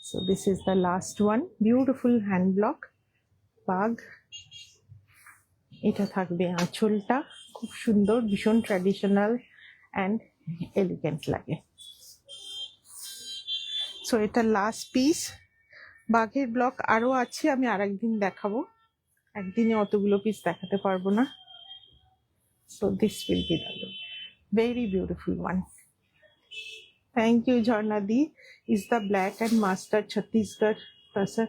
So this is the last one, beautiful hand block Bagh. এটা থাকবে আঁচলটা, খুব সুন্দর, ভীষণ ট্র্যাডিশনাল অ্যান্ড এলিগেন্ট লাগে। সো এটা লাস্ট পিস। বাঘের ব্লক আরো আছে, আমি আর একদিন দেখাবো, একদিনে অতগুলো পিস দেখাতে পারবো না। So this will be the look, very beautiful one. Thank you Jharna di. Is the black and mustard Chhattisgarh sir,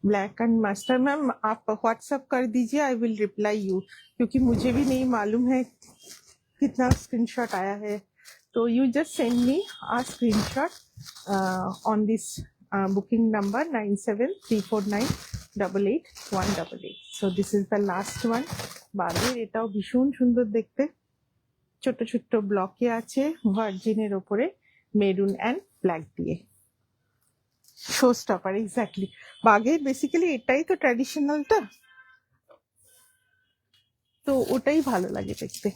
black and mustard. Ma'am आप व्हाट्सअप कर दीजिए, आई विल रिप्लाई यू, क्योंकि मुझे भी नहीं मालूम है कितना स्क्रीनशॉट आया है। तो you just send me a screenshot on this booking number 9734988188। So this is the last one. বাঘের এটাও ভীষণ সুন্দর দেখতে, ছোট ছোট ব্লকে আছে, ভার্জিনের ওপরে মেরুন অ্যান্ড ব্ল্যাক দিয়ে শো স্টপার। এক্স্যাক্টলি, বাঘের বেসিক্যালি এটাই তো ট্র্যাডিশনালটা, তো ওটাই ভালো লাগে দেখতে।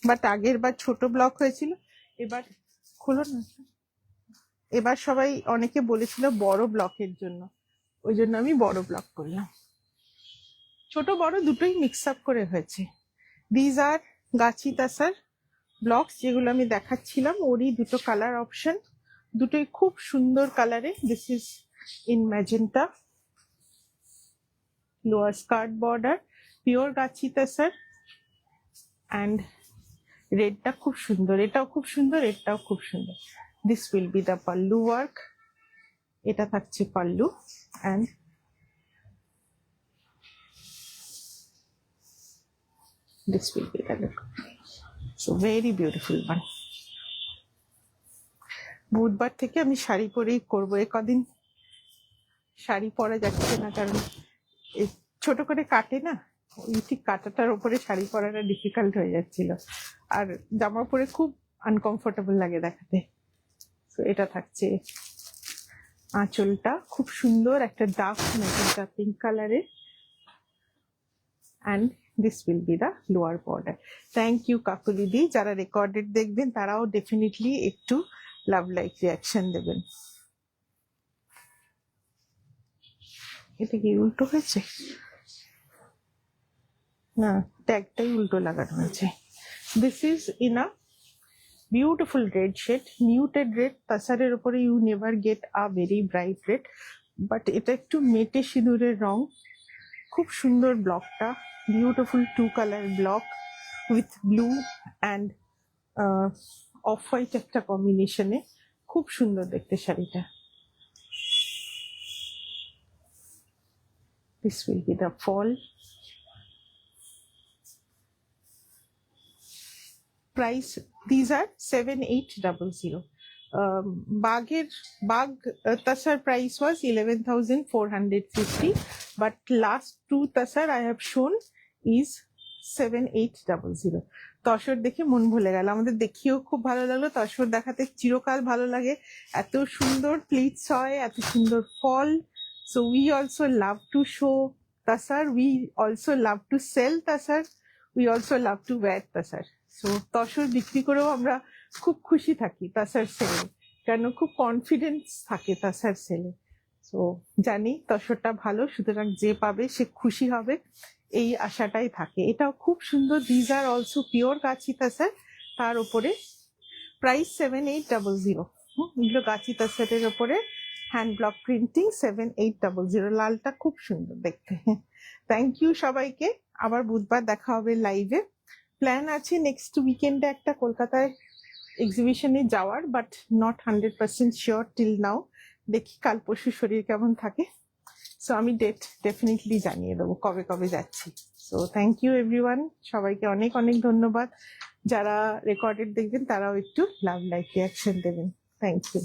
বাট আগের বার ছোট ব্লক হয়েছিল, এবার খোলো না, এবার সবাই অনেকে বলেছিল বড় ব্লকের জন্য, ওই জন্য আমি বড় ব্লক করলাম। ছোট বড় দুটোই মিক্স আপ করে হয়েছে। দিজ আর গাছি তাসার ব্লকস, যেগুলো আমি দেখাচ্ছিলাম, ওরই দুটো কালার অপশন, দুটোই খুব সুন্দর কালারে। This is in magenta, lower skirt border, pure Gachhi তাসার, and রেডটা খুব সুন্দর, এটাও খুব সুন্দর, এটাও খুব সুন্দর। This will be the pallu work. এটা থাকছে pallu, and this will be the look. So very beautiful one. বুধবার থেকে আমি শাড়ি পরেই করবো। কদিন শাড়ি পরা যাচ্ছে না, কারণ এই ছোট করে কাটে না, ওই ঠিক কাটাটার উপরে শাড়ি পরাটা ডিফিকাল্ট হয়ে যাচ্ছিল, আর জামা পরে খুব আনকমফোর্টেবল লাগে দেখাতে। তো এটা থাকছে আঁচলটা, খুব সুন্দর একটা ডার্ক ম্যাজেন্টা পিঙ্ক কালারের, and this will be the lower border. Thank you কাকুলিদি, যারা রেকর্ডেড দেখবেন তারাও ডেফিনেটলি একটু লাভ লাইক রিয়াকশন দেবেন। এটা কি উল্টো হয়েছে? না, ট্যাগটাই উল্টো লাগানো হয়েছে। This is in a beautiful red shade, muted red. তাসারের উপরে you never get a very bright red, but এটা একটু মেটে সিঁদুরের রং। খুব সুন্দর ব্লকটা, beautiful 2 colour block with blue and off white একটা কম্বিনেশনে, খুব সুন্দর দেখতে শাড়িটা। This will be the fall. Price, these are 7800. Bag Tasar price was 11,450, but last 2 Tasar I have shown is 7800. Tussar দেখে মন ভুলে গেল, আমাদের দেখিও খুব ভালো লাগলো। তসর দেখাতে চিরকাল ভালো লাগে, এত সুন্দর প্লিটস হয়, এত সুন্দর ফল। So we also love to show Tasar, we also love to sell Tasar, we also love to wear Tasar. So tussar বিক্রি করেও আমরা খুব খুশি থাকি তাসার সেলে, কেন খুব কনফিডেন্স থাকে তাসার সেলে। সো জানি তসরটা ভালো, সুতরাং যে পাবে সে খুশি হবে, এই আশাটাই থাকে। এটাও খুব সুন্দর, these are also pure Gachhi তাসার, তার উপরে প্রাইস 7800। এগুলো গাছি তাসারের ওপরে হ্যান্ড ব্লক প্রিন্টিং, 7800। লালটা খুব সুন্দর দেখতে। থ্যাংক ইউ সবাইকে, আবার বুধবার দেখা হবে লাইভে। প্ল্যান আছে নেক্সট উইকেন্ডে একটা কলকাতায় এক্সিবিশনে যাওয়ার, but not 100% sure till now. দেখি কাল পরশু শরীর কেমন থাকে, সো আমি ডেট ডেফিনেটলি জানিয়ে দেবো কবে কবে যাচ্ছি। সো থ্যাংক ইউ এভরিওয়ান, সবাইকে অনেক অনেক ধন্যবাদ। যারা রেকর্ডেড দেখবেন তারাও একটু লাভ লাইক রিয়াকশন দেবেন। Thank you.